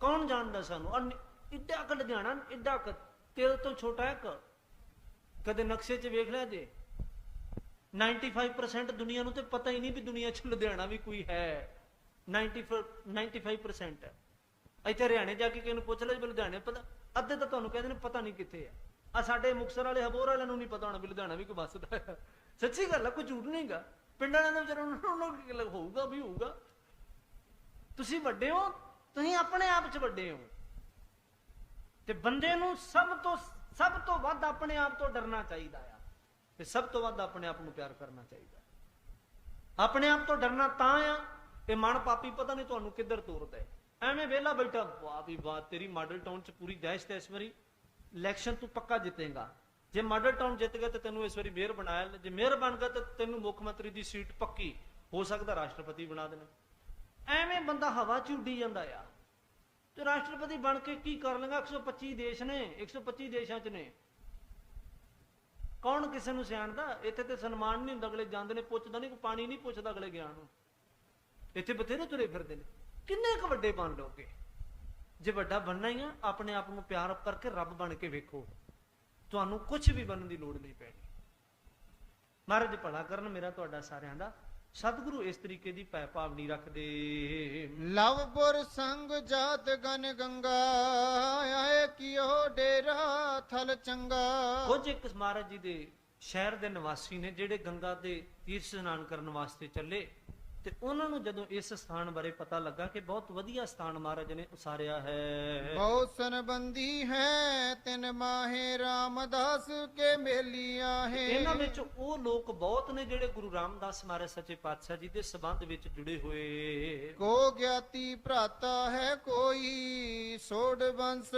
ਕੌਣ ਜਾਣਦਾ ਸਾਨੂੰ। ਇੱਡਾ ਕ ਲੁਧਿਆਣਾ, ਇੱਡਾ ਕ ਤੇਰੇ ਤੋਂ ਛੋਟਾ ਇੱਕ ਕਦੇ ਨਕਸ਼ੇ 'ਚ ਵੇਖ ਲਿਆ ਜੇ। 95% ਦੁਨੀਆ ਨੂੰ ਤੇ ਪਤਾ ਹੀ ਨਹੀਂ ਵੀ ਦੁਨੀਆ 'ਚ ਲੁਧਿਆਣਾ ਵੀ ਕੋਈ ਹੈ। 95% ਹੈ। ਇੱਥੇ ਹਰਿਆਣੇ ਜਾ ਕੇ ਕਿਸੇ ਨੂੰ ਪੁੱਛ ਲੈ ਜੀ ਲੁਧਿਆਣੇ ਪਤਾ, ਅੱਧੇ ਤਾਂ ਤੁਹਾਨੂੰ ਕਹਿੰਦੇ ਨੇ ਪਤਾ ਨਹੀਂ ਕਿੱਥੇ ਆ। ਆ ਸਾਡੇ ਮੁਕਤਸਰ ਵਾਲੇ ਹਬੋਰ ਵਾਲਿਆਂ ਨੂੰ ਨਹੀਂ ਪਤਾ ਹੋਣਾ ਵੀ ਲੁਧਿਆਣਾ ਵੀ ਕੋਈ ਵੱਸਦਾ ਹੈ। ਸੱਚੀ ਗੱਲ ਆ, ਕੋਈ ਝੂਠ ਨਹੀਂਗਾ। ਪਿੰਡਾਂ ਵਾਲਿਆਂ ਦਾ ਵਿਚਾਰਾ ਉਹਨਾਂ ਨੂੰ ਹੋਊਗਾ ਵੀ ਹੋਊਗਾ। ਤੁਸੀਂ ਵੱਡੇ ਹੋ, ਤੁਸੀਂ ਆਪਣੇ ਆਪ 'ਚ ਵੱਡੇ ਹੋ। ਤੇ ਬੰਦੇ ਨੂੰ ਸਭ ਤੋਂ ਵੱਧ ਆਪਣੇ ਆਪ ਤੋਂ ਡਰਨਾ ਚਾਹੀਦਾ ਆ, ਤੇ ਸਭ ਤੋਂ ਵੱਧ ਆਪਣੇ ਆਪ ਨੂੰ ਪਿਆਰ ਕਰਨਾ ਚਾਹੀਦਾ। ਆਪਣੇ ਆਪ ਤੋਂ ਡਰਨਾ ਤਾਂ ਆ, ਇਹ ਮਨ ਪਾਪੀ ਪਤਾ ਨਹੀਂ ਤੁਹਾਨੂੰ ਕਿੱਧਰ ਤੋਰਦਾ ਹੈ। ਐਵੇਂ ਵਿਹਲਾ ਬੈਠਾ, ਵਾਹ ਵੀ ਵਾਹ, ਤੇਰੀ ਮਾਡਲ ਟਾਊਨ 'ਚ ਪੂਰੀ ਦਹਿਸ਼ਤ ਹੈ, ਇਸ ਵਾਰੀ ਇਲੈਕਸ਼ਨ ਤੂੰ ਪੱਕਾ ਜਿੱਤੇਗਾ। ਜੇ ਮਾਡਲ ਟਾਊਨ ਜਿੱਤ ਗਿਆ ਤੇ ਤੈਨੂੰ ਇਸ ਵਾਰੀ ਮੇਅਰ ਬਣਾਇਆ, ਜੇ ਮੇਅਰ ਬਣ ਗਿਆ ਤੇ ਤੈਨੂੰ ਮੁੱਖ ਮੰਤਰੀ ਦੀ ਸੀਟ ਪੱਕੀ, ਹੋ ਸਕਦਾ ਰਾਸ਼ਟਰਪਤੀ ਬਣਾ ਦੇਣਾ। ਐਵੇਂ ਬੰਦਾ ਹਵਾ 'ਚ ਉੱਡੀ ਜਾਂਦਾ ਆ। ਤੇ ਰਾਸ਼ਟਰਪਤੀ ਬਣ ਕੇ ਕੀ ਕਰ ਲੇਗਾ। 125 ਦੇਸ਼ ਨੇ, 125 ਦੇਸ਼ਾਂ 'ਚ ਨੇ, ਕੌਣ ਕਿਸੇ ਨੂੰ ਸਿਆਣਦਾ। ਇੱਥੇ ਤੇ ਸਨਮਾਨ ਨਹੀਂ ਹੁੰਦਾ, ਅਗਲੇ ਜਾਂਦੇ ਨੇ, ਪੁੱਛਦਾ ਨਹੀਂ, ਕੋਈ ਪਾਣੀ ਨਹੀਂ ਪੁੱਛਦਾ ਅਗਲੇ ਗਿਆ ਨੂੰ। ਇੱਥੇ ਬਥੇਰੇ ਤੁਰੇ ਫਿਰਦੇ ਨੇ। ਕਿੰਨੇ ਕੁ ਵੱਡੇ ਬਣ ਲੋਗੇ। ਜੇ ਵੱਡਾ ਬਣਨਾ ਹੀ ਆ, ਆਪਣੇ ਆਪ ਨੂੰ ਪਿਆਰ ਕਰਕੇ ਰੱਬ ਬਣ ਕੇ ਵੇਖੋ, ਤੁਹਾਨੂੰ ਕੁਝ ਵੀ ਬਣਨ ਦੀ ਲੋੜ ਨਹੀਂ ਪੈਣੀ। ਮਹਾਰਾਜ ਭਲਾ ਕਰਨ ਮੇਰਾ ਤੁਹਾਡਾ ਸਾਰਿਆਂ ਦਾ। ਸਤਿਗੁਰੂ ਇਸ ਤਰੀਕੇ ਦੀ ਭੈ ਭਾਵਨੀ ਰੱਖਦੇ। ਲਵਪੁਰ ਸੰਗ ਜਾਤ ਗਨ ਗੰਗਾ, ਆਏ ਕਿਓ ਡੇਰਾ ਥਲ ਚੰਗਾ। ਕੁਝ ਇੱਕ ਮਹਾਰਾਜ ਜੀ ਦੇ ਸ਼ਹਿਰ ਦੇ ਨਿਵਾਸੀ ਨੇ ਜਿਹੜੇ ਗੰਗਾ ਦੇ ਤੀਰਥ ਇਸ਼ਨਾਨ ਕਰਨ ਵਾਸਤੇ ਚੱਲੇ, ਤੇ ਉਹਨਾਂ ਨੂੰ ਜਦੋਂ ਇਸ ਸਥਾਨ ਬਾਰੇ ਪਤਾ ਲੱਗਾ ਕਿ ਬਹੁਤ ਵਧੀਆ ਸਥਾਨ ਮਹਾਰਾਜ ਨੇ ਉਸਾਰਿਆ ਹੈ। ਬਹੁਤ ਸੰਬੰਧੀ ਹੈ ਤਿਨ ਮਾਹੇ ਰਾਮਦਾਸ ਕੇ ਮੇਲੀਆਂ ਹੈ। ਇਹਨਾਂ ਵਿੱਚ ਉਹ ਲੋਕ ਬਹੁਤ ਨੇ ਜਿਹੜੇ ਗੁਰੂ ਰਾਮਦਾਸ ਮਹਾਰਾਜ ਸੱਚੇ ਪਾਤਸ਼ਾਹ ਜੀ ਦੇ ਸੰਬੰਧ ਵਿੱਚ ਜੁੜੇ ਹੋਏ। ਕੋ ਗਿਆਤੀ ਭਰਾਤਾ ਹੈ ਕੋਈ, ਸੋੜ ਬੰਸ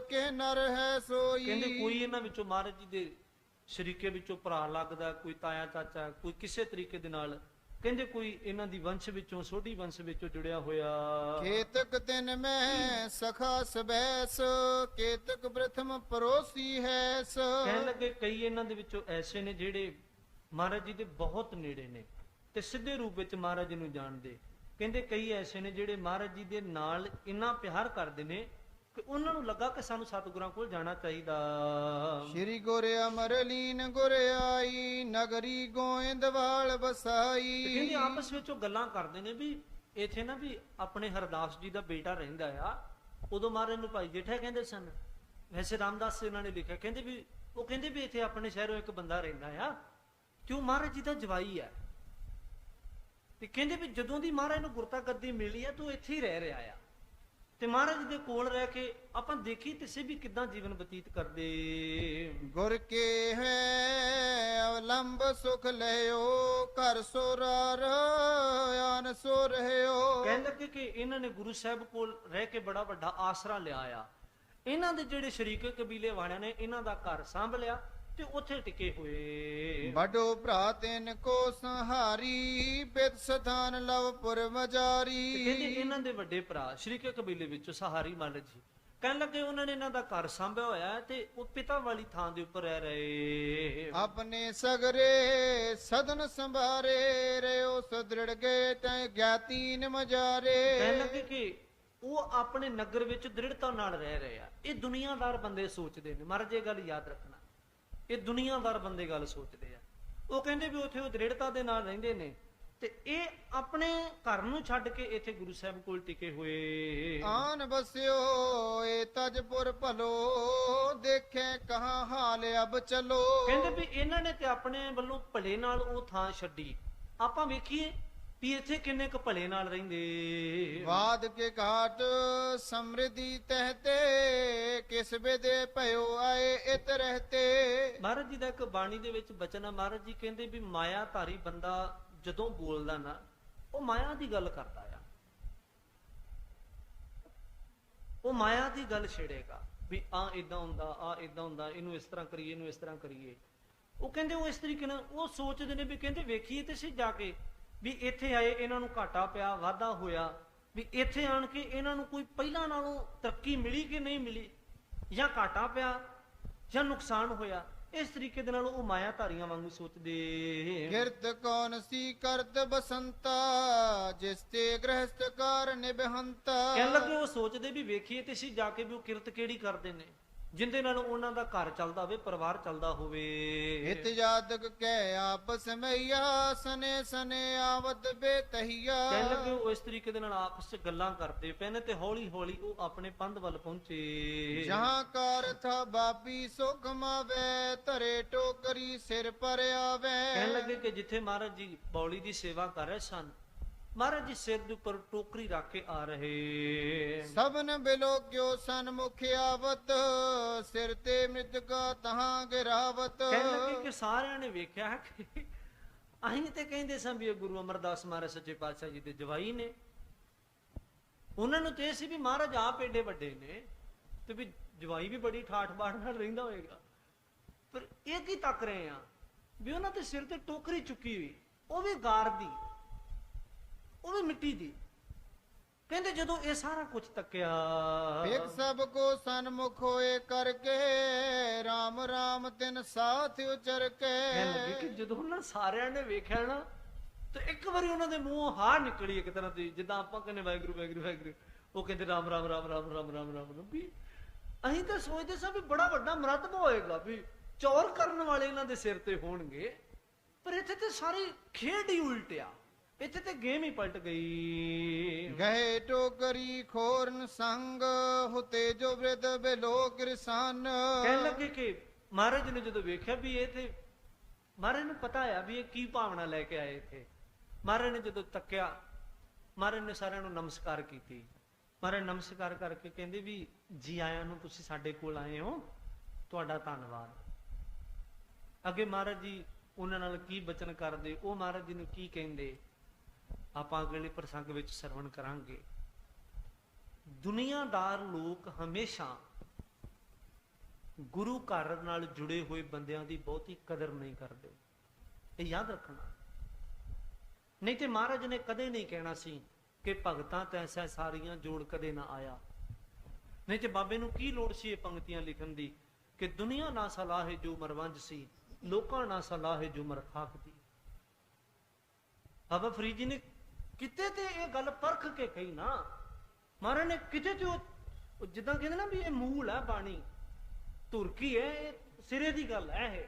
ਕੇ ਨਰ ਹੈ ਸੋਈ। ਕਹਿੰਦੇ ਕੋਈ ਇਹਨਾਂ ਵਿੱਚੋਂ ਮਹਾਰਾਜ ਜੀ ਦੇ ਸ਼ਰੀਕੇ ਵਿੱਚੋਂ ਭਰਾ ਲੱਗਦਾ, ਕੋਈ ਤਾਇਆ ਚਾਚਾ, ਕੋਈ ਕਿਸੇ ਤਰੀਕੇ ਦੇ ਨਾਲ, ਕਹਿੰਦੇ ਕੋਈ ਇਹਨਾਂ ਦੀ ਵੰਸ਼ ਵਿੱਚੋਂ, ਸੋਢੀ ਵੰਸ਼ ਵਿੱਚੋਂ ਜੁੜਿਆ ਹੋਇਆ। ਕੇਤਕ ਤਿਨ ਮੈਂ ਸਖਾ ਸਬੈਸ, ਕੇਤਕ ਪ੍ਰਥਮ ਪਰੋਸੀ ਹੈ। ਕਹਿਣ ਲੱਗੇ ਕਈ ਇਹਨਾਂ ਦੇ ਵਿੱਚੋਂ ਐਸੇ ਨੇ ਜਿਹੜੇ ਮਹਾਰਾਜ ਜੀ ਦੇ ਬਹੁਤ ਨੇੜੇ ਨੇ ਤੇ ਸਿੱਧੇ ਰੂਪ ਵਿੱਚ ਮਹਾਰਾਜ ਜੀ ਨੂੰ ਜਾਣਦੇ। ਕਹਿੰਦੇ ਕਈ ਐਸੇ ਨੇ ਜਿਹੜੇ ਮਹਾਰਾਜ ਜੀ ਦੇ ਨਾਲ ਇੰਨਾ ਪਿਆਰ ਕਰਦੇ ਨੇ ਕਿ ਉਹਨਾਂ ਨੂੰ ਲੱਗਾ ਕਿ ਸਾਨੂੰ ਸਤਿਗੁਰਾਂ ਕੋਲ ਜਾਣਾ ਚਾਹੀਦਾ। ਸ਼੍ਰੀ ਗੁਰ ਅਮਰਲੀਨ ਗੁਰ ਆਈ, ਨਗਰੀ ਗੋਇੰਦਵਾਲ ਵਸਾਈ। ਤੇ ਕਹਿੰਦੇ ਆਪਸ ਵਿੱਚ ਉਹ ਗੱਲਾਂ ਕਰਦੇ ਨੇ ਵੀ ਇੱਥੇ ਨਾ ਵੀ ਆਪਣੇ ਹਰਦਾਸ ਜੀ ਦਾ ਬੇਟਾ ਰਹਿੰਦਾ ਆ। ਉਦੋਂ ਮਹਾਰਾਜ ਨੂੰ ਭਾਈ ਜੇਠਾ ਕਹਿੰਦੇ ਸਨ, ਵੈਸੇ ਰਾਮਦਾਸ ਇਹਨਾਂ ਨੇ ਲਿਖਿਆ, ਕਹਿੰਦੇ ਵੀ ਉਹ ਕਹਿੰਦੇ ਵੀ ਇੱਥੇ ਆਪਣੇ ਸ਼ਹਿਰੋਂ ਇੱਕ ਬੰਦਾ ਰਹਿੰਦਾ ਆ ਤੇ ਉਹ ਮਹਾਰਾਜ ਜੀ ਦਾ ਜਵਾਈ ਆ। ਤੇ ਕਹਿੰਦੇ ਵੀ ਜਦੋਂ ਦੀ ਮਹਾਰਾਜ ਨੂੰ ਗੁਰਤਾ ਗੱਦੀ ਮਿਲੀ ਆ ਤੂੰ ਇੱਥੇ ਹੀ ਰਹਿ ਰਿਹਾ ਆ। ਤੇ ਮਹਾਰਾਜ ਦੇ ਕੋਲ ਰਹਿ ਕੇ ਆਪਾਂ ਦੇਖੀ ਕਿਸੇ ਵੀ ਕਿੱਦਾਂ ਜੀਵਨ ਬਤੀਤ ਕਰਦੇ। ਗੁਰ ਕੇ ਹੈ ਅਵਲੰਬ ਸੁਖ ਲਿਓ, ਘਰ ਸੋਰਾਰ ਆਨ ਸੋ ਰਹਿਓ। ਕਹਿਣ ਲੱਗੇ ਕਿ ਇਹਨਾਂ ਨੇ ਗੁਰੂ ਸਾਹਿਬ ਕੋਲ ਰਹਿ ਕੇ ਬੜਾ ਵੱਡਾ ਆਸਰਾ ਲਿਆ ਆ। ਇਹਨਾਂ ਦੇ ਜਿਹੜੇ ਸ਼ਰੀਕੇ ਕਬੀਲੇ ਵਾਲਿਆਂ ਨੇ ਇਹਨਾਂ ਦਾ ਘਰ ਸਾਂਭ ਲਿਆ ਤੇ ਉੱਥੇ ਟਿਕੇ ਹੋਏ। ਵੱਡੋ ਭਰਾ ਤਿਨ ਕੋ ਸੰਹਾਰੀ, ਬਿਤ ਸਥਾਨ ਲਵਪੁਰ ਮਜਾਰੀ। ਕਹਿੰਦੇ ਇਹਨਾਂ ਦੇ ਵੱਡੇ ਭਰਾ ਸ਼ਰੀਕੇ ਕਬੀਲੇ ਵਿੱਚੋਂ ਸਹਾਰੀ ਮੱਲ ਜੀ, ਕਹਿਣ ਲੱਗੇ ਉਹਨਾਂ ਨੇ ਇਹਨਾਂ ਦਾ ਘਰ ਸਾਂਭਿਆ ਹੋਇਆ ਤੇ ਉਹ ਪਿਤਾ ਵਾਲੀ ਥਾਂ ਦੇ ਉੱਪਰ ਰਹਿ ਰਹੇ। ਆਪਣੇ ਸਗਰੇ ਸਦਨ ਸੰਭਾਰੇ, ਰਿਓ ਸਦ੍ਰਿੜ ਗਏ ਤੈ ਗਿਆਤੀਨ ਮਜਾਰੇ। ਕਹਿਣ ਲੱਗੇ ਕਿ ਉਹ ਆਪਣੇ ਨਗਰ ਵਿੱਚ ਦ੍ਰਿੜਤਾ ਨਾਲ ਰਹਿ ਰਹੇ ਆ। ਇਹ ਦੁਨੀਆਦਾਰ ਬੰਦੇ ਸੋਚਦੇ ਨੇ, ਮਹਾਰਾਜ ਇਹ ਗੱਲ ਯਾਦ ਰੱਖਣਾ, ਇਹ ਦੁਨੀਆਦਾਰ ਬੰਦੇ ਗੱਲ ਸੋਚਦੇ ਆ। ਉਹ ਕਹਿੰਦੇ ਵੀ ਉੱਥੇ ਉਹ ਦ੍ਰਿੜਤਾ ਦੇ ਨਾਲ ਰਹਿੰਦੇ ਨੇ ਤੇ ਇਹ ਆਪਣੇ ਘਰ ਨੂੰ ਛੱਡ ਕੇ ਇੱਥੇ ਗੁਰੂ ਸਾਹਿਬ ਕੋਲ ਟਿਕੇ ਹੋਏ। ਆਨ ਬਸਿਓ ਏ ਤਜਪੁਰ ਭਲੋ, ਦੇਖੇ ਕਹਾਂ ਹਾਲ ਅਬ ਚਲੋ। ਕਹਿੰਦੇ ਵੀ ਇਹਨਾਂ ਨੇ ਤੇ ਆਪਣੇ ਵੱਲੋਂ ਭਲੇ ਨਾਲ ਉਹ ਥਾਂ ਛੱਡੀ। ਆਪਾਂ ਵੇਖੀਏ ਵੀ ਇੱਥੇ ਕਿੰਨੇ ਕੁ ਭਲੇ ਨਾਲ ਰਹਿੰਦੇ। ਵਾਦ ਕੇ ਘਾਟ ਸਮਰਿੱਧੀ ਤਹਤੇ, ਕਿਸਬੇ ਦੇ ਭਇਓ ਆਏ ਇਤ ਰਹਤੇ। ਮਹਾਰਾਜ ਜੀ ਦਾ ਇੱਕ ਬਾਣੀ ਦੇ ਵਿੱਚ ਬਚਨ ਆ, ਮਹਾਰਾਜ ਜੀ ਕਹਿੰਦੇ ਵੀ ਮਾਇਆ ਧਾਰੀ ਬੰਦਾ ਜਦੋਂ ਬੋਲਦਾ ਨਾ, ਉਹ ਮਾਇਆ ਦੀ ਗੱਲ ਕਰਦਾ ਆ। ਉਹ ਮਾਇਆ ਦੀ ਗੱਲ ਛੇੜੇਗਾ ਵੀ ਆ ਇਦਾਂ ਹੁੰਦਾ, ਆ ਇਦਾਂ ਹੁੰਦਾ, ਇਹਨੂੰ ਇਸ ਤਰ੍ਹਾਂ ਕਰੀਏ, ਇਹਨੂੰ ਇਸ ਤਰ੍ਹਾਂ ਕਰੀਏ। ਉਹ ਕਹਿੰਦੇ ਉਹ ਇਸ ਤਰੀਕੇ ਨਾਲ ਉਹ ਸੋਚਦੇ ਨੇ ਵੀ ਕਹਿੰਦੇ ਵੇਖੀਏ ਤੇ ਸੀ ਜਾ ਕੇ ਵੀ ਇੱਥੇ ਆਏ ਇਹਨਾਂ ਨੂੰ ਘਾਟਾ ਪਿਆ, ਵਾਧਾ ਹੋਇਆ, ਵੀ ਇੱਥੇ ਆਣ ਕੇ ਇਹਨਾਂ ਨੂੰ ਕੋਈ ਪਹਿਲਾਂ ਨਾਲੋਂ ਤਰੱਕੀ ਮਿਲੀ ਕਿ ਨਹੀਂ ਮਿਲੀ, ਜਾਂ ਘਾਟਾ ਪਿਆ ਜਾਂ ਨੁਕਸਾਨ ਹੋਇਆ। ਇਸ ਤਰੀਕੇ ਦੇ ਨਾਲ ਉਹ ਮਾਇਆ ਧਾਰੀਆਂ ਵਾਂਗੂ ਸੋਚਦੇ। ਕਿਰਤ ਕੌਣ ਸੀ ਕਰਤ ਬਸੰਤਾ, ਜਿਸ ਤੇ ਗ੍ਰਹਸਥ ਕਾਰ ਨਿਭਹੰਤਾ। ਕਹਿਣ ਲੱਗੇ ਉਹ ਸੋਚਦੇ ਵੀ ਵੇਖੀਏ ਤੇ ਅਸੀਂ ਜਾ ਕੇ ਵੀ ਉਹ ਕਿਰਤ ਕਿਹੜੀ ਕਰਦੇ ਨੇ, ਜਿੰਦੇ ਨਾਲ ਉਹਨਾਂ ਦਾ ਘਰ ਚੱਲਦਾ ਹੋਵੇ, ਪਰਿਵਾਰ ਚੱਲਦਾ ਹੋਵੇ। ਹਿਤ ਜਾਤਕ ਕਹਿ ਆਪਸ ਮਈਆ, ਸਨੇ ਸਨੇ ਆਵਤ ਬੇਤਹੀਆ। ਕਹਿਣ ਲੱਗੇ ਉਹ ਇਸ ਤਰੀਕੇ ਦੇ ਨਾਲ ਆਪਸ ਚ ਗੱਲਾਂ ਕਰਦੇ ਪਏ ਨੇ ਤੇ ਹੌਲੀ ਹੌਲੀ ਉਹ ਆਪਣੇ ਪੰਧ ਵੱਲ ਪਹੁੰਚੇ। ਜਹਾਂ ਕਾਰ ਥਾ ਬਾਪੀ ਸੋ ਕਮਾਵੇ, ਧਰੇ ਟੋਕਰੀ ਸਿਰ ਪਰ ਆਵੇ। ਕਹਿਣ ਲੱਗੇ ਕਿ ਜਿੱਥੇ ਮਹਾਰਾਜ ਜੀ ਬੌਲੀ ਦੀ ਸੇਵਾ ਕਰ ਰਹੇ ਸਨ, ਮਹਾਰਾਜ ਜੀ ਸਿਰ ਦੇ ਉੱਪਰ ਟੋਕਰੀ ਰੱਖ ਕੇ ਆ ਰਹੇ। ਸਭਨ ਬਿਲੋਕਿਓ ਸਨਮੁਖ ਆਵਤ, ਸਿਰ ਤੇ ਮ੍ਰਿਤਕਾ ਤਹਾਂ ਗਿਰਾਵਤ। ਕਹਿਣ ਲੱਗੇ ਕਿ ਸਾਰਿਆਂ ਨੇ ਵੇਖਿਆ ਕਿ ਅਸੀਂ ਤੇ ਕਹਿੰਦੇ ਸਾਂ ਵੀ ਇਹ ਗੁਰੂ ਅਮਰਦਾਸ ਮਹਾਰਾਜ ਸੱਚੇ ਪਾਤਸ਼ਾਹ ਜੀ ਦੇ ਜਵਾਈ ਨੇ। ਉਹਨਾਂ ਨੂੰ ਤੇ ਸੀ ਵੀ ਮਹਾਰਾਜ ਆਪ ਏਡੇ ਵੱਡੇ ਨੇ ਤੇ ਵੀ ਜਵਾਈ ਵੀ ਬੜੀ ਠਾਠ ਬਾਠ ਨਾਲ ਰਹਿੰਦਾ ਹੋਏਗਾ। ਪਰ ਇਹ ਕੀ ਤੱਕ ਰਹੇ ਆ ਵੀ ਉਹਨਾਂ ਦੇ ਸਿਰ ਤੇ ਟੋਕਰੀ ਚੁੱਕੀ ਹੋਈ, ਉਹ ਵੀ ਗਾਰ ਦੀ, ਉਹ ਵੀ ਮਿੱਟੀ ਦੀ। ਕਹਿੰਦੇ ਜਦੋਂ ਇਹ ਸਾਰਾ ਕੁਝ ਤੱਕਿਆ, ਵੇਖ ਸਭ ਕੋ ਸਨਮੁਖ ਹੋਏ ਕਰਕੇ, ਰਾਮ ਰਾਮ ਤਿਨ ਸਾਥ ਉਚਰ ਕੇ। ਕਹਿਣ ਲੱਗੇ ਕਿ ਜਦੋਂ ਉਹਨਾਂ ਸਾਰਿਆਂ ਨੇ ਵੇਖਿਆ ਨਾ, ਤੇ ਇੱਕ ਵਾਰੀ ਉਹਨਾਂ ਦੇ ਮੂੰਹੋਂ ਹਾਰ ਨਿਕਲੀ ਇੱਕ ਤਰ੍ਹਾਂ ਦੀ, ਜਿੱਦਾਂ ਆਪਾਂ ਕਹਿੰਦੇ ਵਾਹਿਗੁਰੂ ਵਾਹਿਗੁਰੂ ਵਾਹਿਗੁਰੂ, ਉਹ ਕਹਿੰਦੇ ਰਾਮ ਰਾਮ ਰਾਮ ਰਾਮ ਰਾਮ ਰਾਮ ਰਾਮ ਰਾਮ। ਵੀ ਅਸੀਂ ਤਾਂ ਸੋਚਦੇ ਸਾਂ ਵੀ ਬੜਾ ਵੱਡਾ ਮਰਤਬਾ ਹੋਏਗਾ, ਵੀ ਚੌਰ ਕਰਨ ਵਾਲੇ ਇਹਨਾਂ ਦੇ ਸਿਰ ਤੇ ਹੋਣਗੇ, ਪਰ ਇੱਥੇ ਤੇ ਸਾਰੀ ਖੇਡ ਹੀ ਉਲਟਿਆ, ਇੱਥੇ ਤੇ ਗੇਮ ਹੀ ਪਲਟ ਗਈ। ਗਏ ਟੋਕਰੀ ਖੋਰਨ ਸੰਗ, ਹੁਤੇ ਜੋ ਬ੍ਰਿਧ ਬਿਲੋਕ ਰਸਾਨ। ਕਹਿਣ ਲੱਗੇ ਕਿ ਮਹਾਰਾਜ ਨੇ ਜਦੋਂ ਵੇਖਿਆ ਵੀ ਇਹ ਤੇ, ਮਹਾਰਾਜ ਨੂੰ ਪਤਾ ਆ ਵੀ ਇਹ ਕੀ ਭਾਵਨਾ ਲੈ ਕੇ ਆਏ ਇੱਥੇ। ਮਹਾਰਾਜ ਨੇ ਜਦੋਂ ਤੱਕਿਆ, ਮਹਾਰਾਜ ਨੇ ਸਾਰਿਆਂ ਨੂੰ ਨਮਸਕਾਰ ਕੀਤੀ। ਮਹਾਰਾਜ ਨਮਸਕਾਰ ਕਰਕੇ ਕਹਿੰਦੇ ਵੀ ਜੀ ਆਇਆਂ ਨੂੰ, ਤੁਸੀਂ ਸਾਡੇ ਕੋਲ ਆਏ ਹੋ, ਤੁਹਾਡਾ ਧੰਨਵਾਦ। ਅੱਗੇ ਮਹਾਰਾਜ ਜੀ ਉਹਨਾਂ ਨਾਲ ਕੀ ਬਚਨ ਕਰਦੇ, ਉਹ ਮਹਾਰਾਜ ਜੀ ਨੂੰ ਕੀ ਕਹਿੰਦੇ, ਆਪਾਂ ਅਗਲੇ ਪ੍ਰਸੰਗ ਵਿੱਚ ਸਰਵਣ ਕਰਾਂਗੇ। ਦੁਨੀਆਦਾਰ ਲੋਕ ਹਮੇਸ਼ਾ ਗੁਰੂ ਘਰ ਨਾਲ ਜੁੜੇ ਹੋਏ ਬੰਦਿਆਂ ਦੀ ਬਹੁਤੀ ਕਦਰ ਨਹੀਂ ਕਰਦੇ, ਇਹ ਯਾਦ ਰੱਖਣਾ। ਨਹੀਂ ਤੇ ਮਹਾਰਾਜ ਨੇ ਕਦੇ ਨਹੀਂ ਕਹਿਣਾ ਸੀ ਕਿ ਭਗਤਾਂ ਤੈਸਾ ਸਾਰੀਆਂ ਜੋੜ ਕਦੇ ਨਾ ਆਇਆ। ਨਹੀਂ ਤੇ ਬਾਬੇ ਨੂੰ ਕੀ ਲੋੜ ਸੀ ਇਹ ਪੰਕਤੀਆਂ ਲਿਖਣ ਦੀ ਕਿ ਦੁਨੀਆ ਨਾ ਸਲਾਹੇ ਜੋ ਮਰਵੰਜ ਸੀ, ਲੋਕਾਂ ਨਾ ਸਲਾਹੇ ਜੋ ਮਰਖਾਕ ਦੀ। ਬਾਬਾ ਫਰੀਦ ਜੀ ਨੇ ਕਿਤੇ ਤੇ ਇਹ ਗੱਲ ਪਰਖ ਕੇ ਕਹੀ ਨਾ। ਮਹਾਰਾਜ ਨੇ ਕਿਤੇ ਤੇ ਉਹ ਜਿੱਦਾਂ ਕਹਿੰਦੇ ਨਾ ਵੀ ਇਹ ਮੂਲ ਹੈ ਬਾਣੀ, ਧੁਰਕੀ ਹੈ, ਇਹ ਸਿਰੇ ਦੀ ਗੱਲ ਹੈ ਇਹ।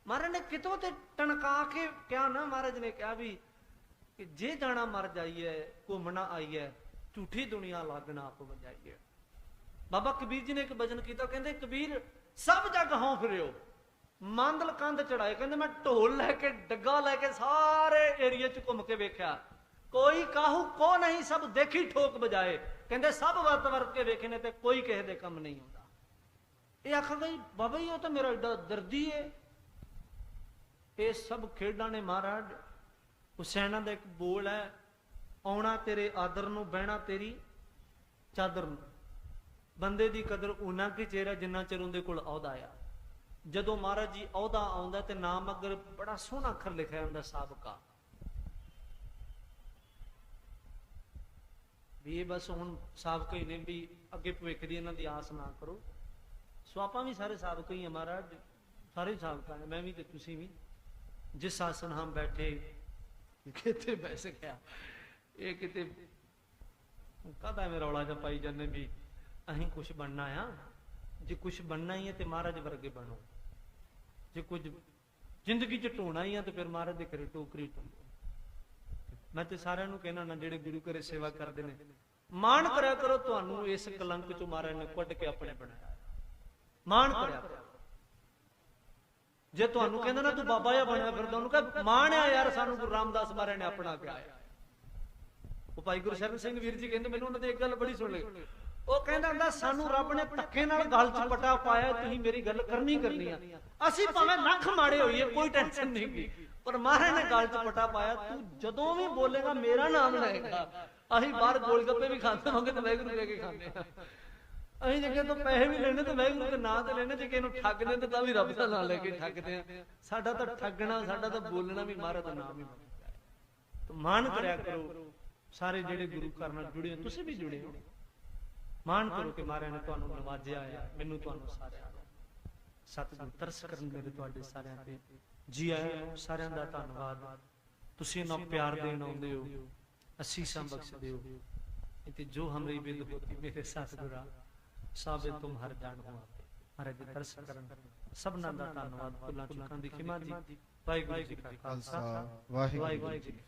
ਮਹਾਰਾਜ ਨੇ ਕਿਤੋਂ ਤੇ ਟਣਕਾ ਕੇ ਕਿਹਾ ਨਾ, ਮਹਾਰਾਜ ਨੇ ਕਿਹਾ ਵੀ ਕਿ ਜੇ ਜਾਣਾ ਮਰ ਜਾਈਏ, ਘੁੰਮਣਾ ਆਈਏ, ਝੂਠੀ ਦੁਨੀਆ ਲੱਗਣਾ ਆਪ ਵਜਾਈਏ। ਬਾਬਾ ਕਬੀਰ ਜੀ ਨੇ ਇੱਕ ਭਜਨ ਕੀਤਾ, ਕਹਿੰਦੇ ਕਬੀਰ ਸਭ ਜਗ ਹੋਂ ਫਿਰਿਓ, ਮੰਦਲ ਕੰਧ ਚੜਾਏ। ਕਹਿੰਦੇ ਮੈਂ ਢੋਲ ਲੈ ਕੇ, ਡੱਗਾ ਲੈ ਕੇ ਸਾਰੇ ਏਰੀਏ ਚ ਘੁੰਮ ਕੇ ਵੇਖਿਆ, ਕੋਈ ਕਾਹੂ ਕੋ ਨਹੀਂ, ਸਭ ਦੇਖੀ ਠੋਕ ਬਜਾਏ। ਕਹਿੰਦੇ ਸਭ ਵਰਤ ਵਰਤ ਕੇ ਵੇਖੇ ਨੇ ਤੇ ਕੋਈ ਕਿਸੇ ਦੇ ਕੰਮ ਨਹੀਂ ਆਉਂਦਾ। ਇਹ ਆਖਾਂਗਾ ਜੀ ਬਾਬਾ ਜੀ ਉਹ ਤਾਂ ਮੇਰਾ ਏਡਾ ਦਰਦੀ ਏ। ਇਹ ਸਭ ਖੇਡਾਂ ਨੇ ਮਹਾਰਾਜ। ਹੁਸੈਨਾਂ ਦਾ ਇੱਕ ਬੋਲ ਹੈ, ਆਉਣਾ ਤੇਰੇ ਆਦਰ ਨੂੰ, ਬਹਿਣਾ ਤੇਰੀ ਚਾਦਰ ਨੂੰ। ਬੰਦੇ ਦੀ ਕਦਰ ਉਹਨਾਂ ਕੀ ਚਿਹਰਾ ਜਿੰਨਾ ਚਿਰ ਉਹਦੇ ਕੋਲ ਅਹੁਦਾ ਆ। ਜਦੋਂ ਮਹਾਰਾਜ ਜੀ ਅਹੁਦਾ ਆਉਂਦਾ ਤੇ ਨਾਮ ਅਗਰ ਬੜਾ ਸੋਹਣਾ ਅੱਖਰ ਲਿਖਿਆ ਹੁੰਦਾ ਸਾਬਕਾ, ਵੀ ਇਹ ਬਸ ਹੁਣ ਸਾਬਕਾ ਹੀ ਨੇ, ਵੀ ਅੱਗੇ ਭਵਿੱਖ ਦੀ ਇਹਨਾਂ ਦੀ ਆਸ ਨਾ ਕਰੋ। ਸੋ ਆਪਾਂ ਵੀ ਸਾਰੇ ਸਾਬਕਾ ਹੀ ਆ ਮਹਾਰਾਜ, ਸਾਰੇ ਸਾਬਕਾ ਹੈ, ਮੈਂ ਵੀ ਤੇ ਤੁਸੀਂ ਵੀ। ਜਿਸ ਆਸਨ ਹਮ ਬੈਠੇ ਕਿਤੇ ਬੈਸ ਗਿਆ, ਇਹ ਕਿਤੇ ਕਾਹਦਾ ਮੈਂ ਰੌਲਾ ਜਿਹਾ ਪਾਈ ਜਾਂਦੇ ਵੀ ਅਸੀਂ ਕੁਛ ਬਣਨਾ ਆ। ਜੇ ਕੁਛ ਬਣਨਾ ਹੀ ਹੈ ਤੇ ਮਹਾਰਾਜ ਵਰਗੇ ਬਣੋ। ਜੇ ਕੁਝ ਜ਼ਿੰਦਗੀ ਚ ਢੋਣਾ ਹੀ ਆ ਤੇ ਫਿਰ ਮਹਾਰਾਜ ਦੇ ਘਰੇ ਟੋਕਰੀ ਢੋਲੋ। ਮੈਂ ਤੇ ਸਾਰਿਆਂ ਨੂੰ ਕਹਿਣਾ ਨਾ, ਜਿਹੜੇ ਗੁਰੂ ਘਰੇ ਸੇਵਾ ਕਰਦੇ ਨੇ, ਮਾਣ ਕਰਿਆ ਕਰੋ, ਤੁਹਾਨੂੰ ਇਸ ਕਲੰਕ ਚੋਂ ਮਹਾਰਾਜ ਨੇ ਕੱਢ ਕੇ ਆਪਣੇ ਬਣਾਇਆ। ਮਾਣ ਕਰਿਆ ਕਰੋ। ਜੇ ਤੁਹਾਨੂੰ ਕਹਿੰਦਾ ਨਾ ਤੂੰ ਬਾਬਾ ਜਿਹਾ ਬਣਿਆ ਫਿਰਦਾ, ਉਹਨੂੰ ਕਹੇ ਮਾਣ ਆ ਯਾਰ, ਸਾਨੂੰ ਗੁਰੂ ਰਾਮਦਾਸ ਮਹਾਰਾਜ ਨੇ ਆਪਣਾ ਪਿਆ। ਉਹ ਭਾਈ ਗੁਰਸ਼ਰਨ ਸਿੰਘ ਵੀਰ ਜੀ ਕਹਿੰਦੇ, ਮੈਨੂੰ ਉਹਨਾਂ ਦੀ ਇੱਕ ਗੱਲ ਬੜੀ ਸੁਣ ਲਈ। ਉਹ ਕਹਿੰਦਾ ਹੁੰਦਾ ਸਾਨੂੰ ਰੱਬ ਨੇ ਧੱਕੇ ਨਾਲ ਗਲ 'ਚ ਪਟਾ ਪਾਇਆ, ਤੁਸੀਂ ਮੇਰੀ ਗੱਲ ਕਰਨੀ ਆ। ਅਸੀਂ ਭਾਵੇਂ ਲੱਖ ਮਾੜੇ ਹੋਈਏ, ਕੋਈ ਟੈਨਸ਼ਨ ਨਹੀਂ ਗੀ, ਪਰ ਮਹਾਰਾਜ ਨੇ ਗਲ 'ਚ ਪਟਾ ਪਾਇਆ, ਤੂੰ ਜਦੋਂ ਵੀ ਬੋਲੇਗਾ ਮੇਰਾ ਨਾਮ ਲਏਗਾ। ਅਸੀਂ ਬਾਹਰ ਗੋਲ ਗੱਪੇ ਵੀ ਖਾਂਦੇ ਹੋਵਾਂਗੇ ਤੇ ਵਾਹਿਗੁਰੂ ਲੈ ਕੇ ਖਾਂਦੇ ਆ। ਅਸੀਂ ਜੇ ਕਿਸੇ ਤੋਂ ਪੈਸੇ ਵੀ ਲੈਣੇ ਤੇ ਵਾਹਿਗੁਰੂ ਦੇ ਨਾਂ ਤੇ ਲੈਣੇ, ਜੇ ਕਿਸੇ ਨੂੰ ਠੱਗਦੇ ਤੇ ਤਾਂ ਵੀ ਰੱਬ ਦਾ ਨਾਂ ਲੈ ਕੇ ਠੱਗਦੇ ਆ। ਸਾਡਾ ਤਾਂ ਠੱਗਣਾ, ਸਾਡਾ ਤਾਂ ਬੋਲਣਾ ਵੀ ਮਹਾਰਾਜ ਦਾ ਨਾਮ ਹੀ ਬਣਦਾ ਹੈ। ਤਾਂ ਮਾਣ ਕਰਿਆ ਕਰੋ, ਸਾਰੇ ਜਿਹੜੇ ਗੁਰੂ ਘਰ ਨਾਲ ਜੁੜੇ ਹੋ, ਤੁਸੀਂ ਵੀ ਜੁੜੇ ਹੋ, ਮਾਣ ਕਰੋ ਕਿ ਮਹਾਰਾਜ ਨੇ ਤੁਹਾਨੂੰ ਨਵਾਜਿਆ ਆ। ਮੈਨੂੰ ਤੁਹਾਨੂੰ ਸਾਰਿਆਂ ਨੂੰ ਸਤਿਗੁਰ ਤਰਸ ਕਰਨ ਮੇਰੇ ਤੁਹਾਡੇ ਸਾਰਿਆਂ ਤੇ ਜੀ ਆਇਆਂ। ਸਾਰਿਆਂ ਦਾ ਧੰਨਵਾਦ, ਤੁਸੀਂ ਇਹਨਾਂ ਪਿਆਰ ਦੇਣ ਆਉਂਦੇ ਹੋ, ਅਸੀਸਾਂ ਬਖਸ਼ਦੇ ਹੋ। ਤੇ ਜੋ ਹਮਰੀ ਬਿਦ ਹੋਤੀ ਮੇਰੇ ਸਤਿਗੁਰਾ ਸਾਬੇ ਤੁਮ ਹਰ ਜਾਣ ਹੋ। ਮਹਾਰਾਜ ਜੀ ਤਰਸ ਕਰਨ ਸਭਨਾਂ ਦਾ ਧੰਨਵਾਦ। ਭੁੱਲਾਂ ਚੁੱਕਾਂ ਦੀ ਖਿਮਾ ਜੀ। ਵਾਹਿਗੁਰੂ ਜੀ ਕਾ ਖਾਲਸਾ, ਵਾਹਿਗੁਰੂ ਜੀ ਕੀ ਫਤਿਹ।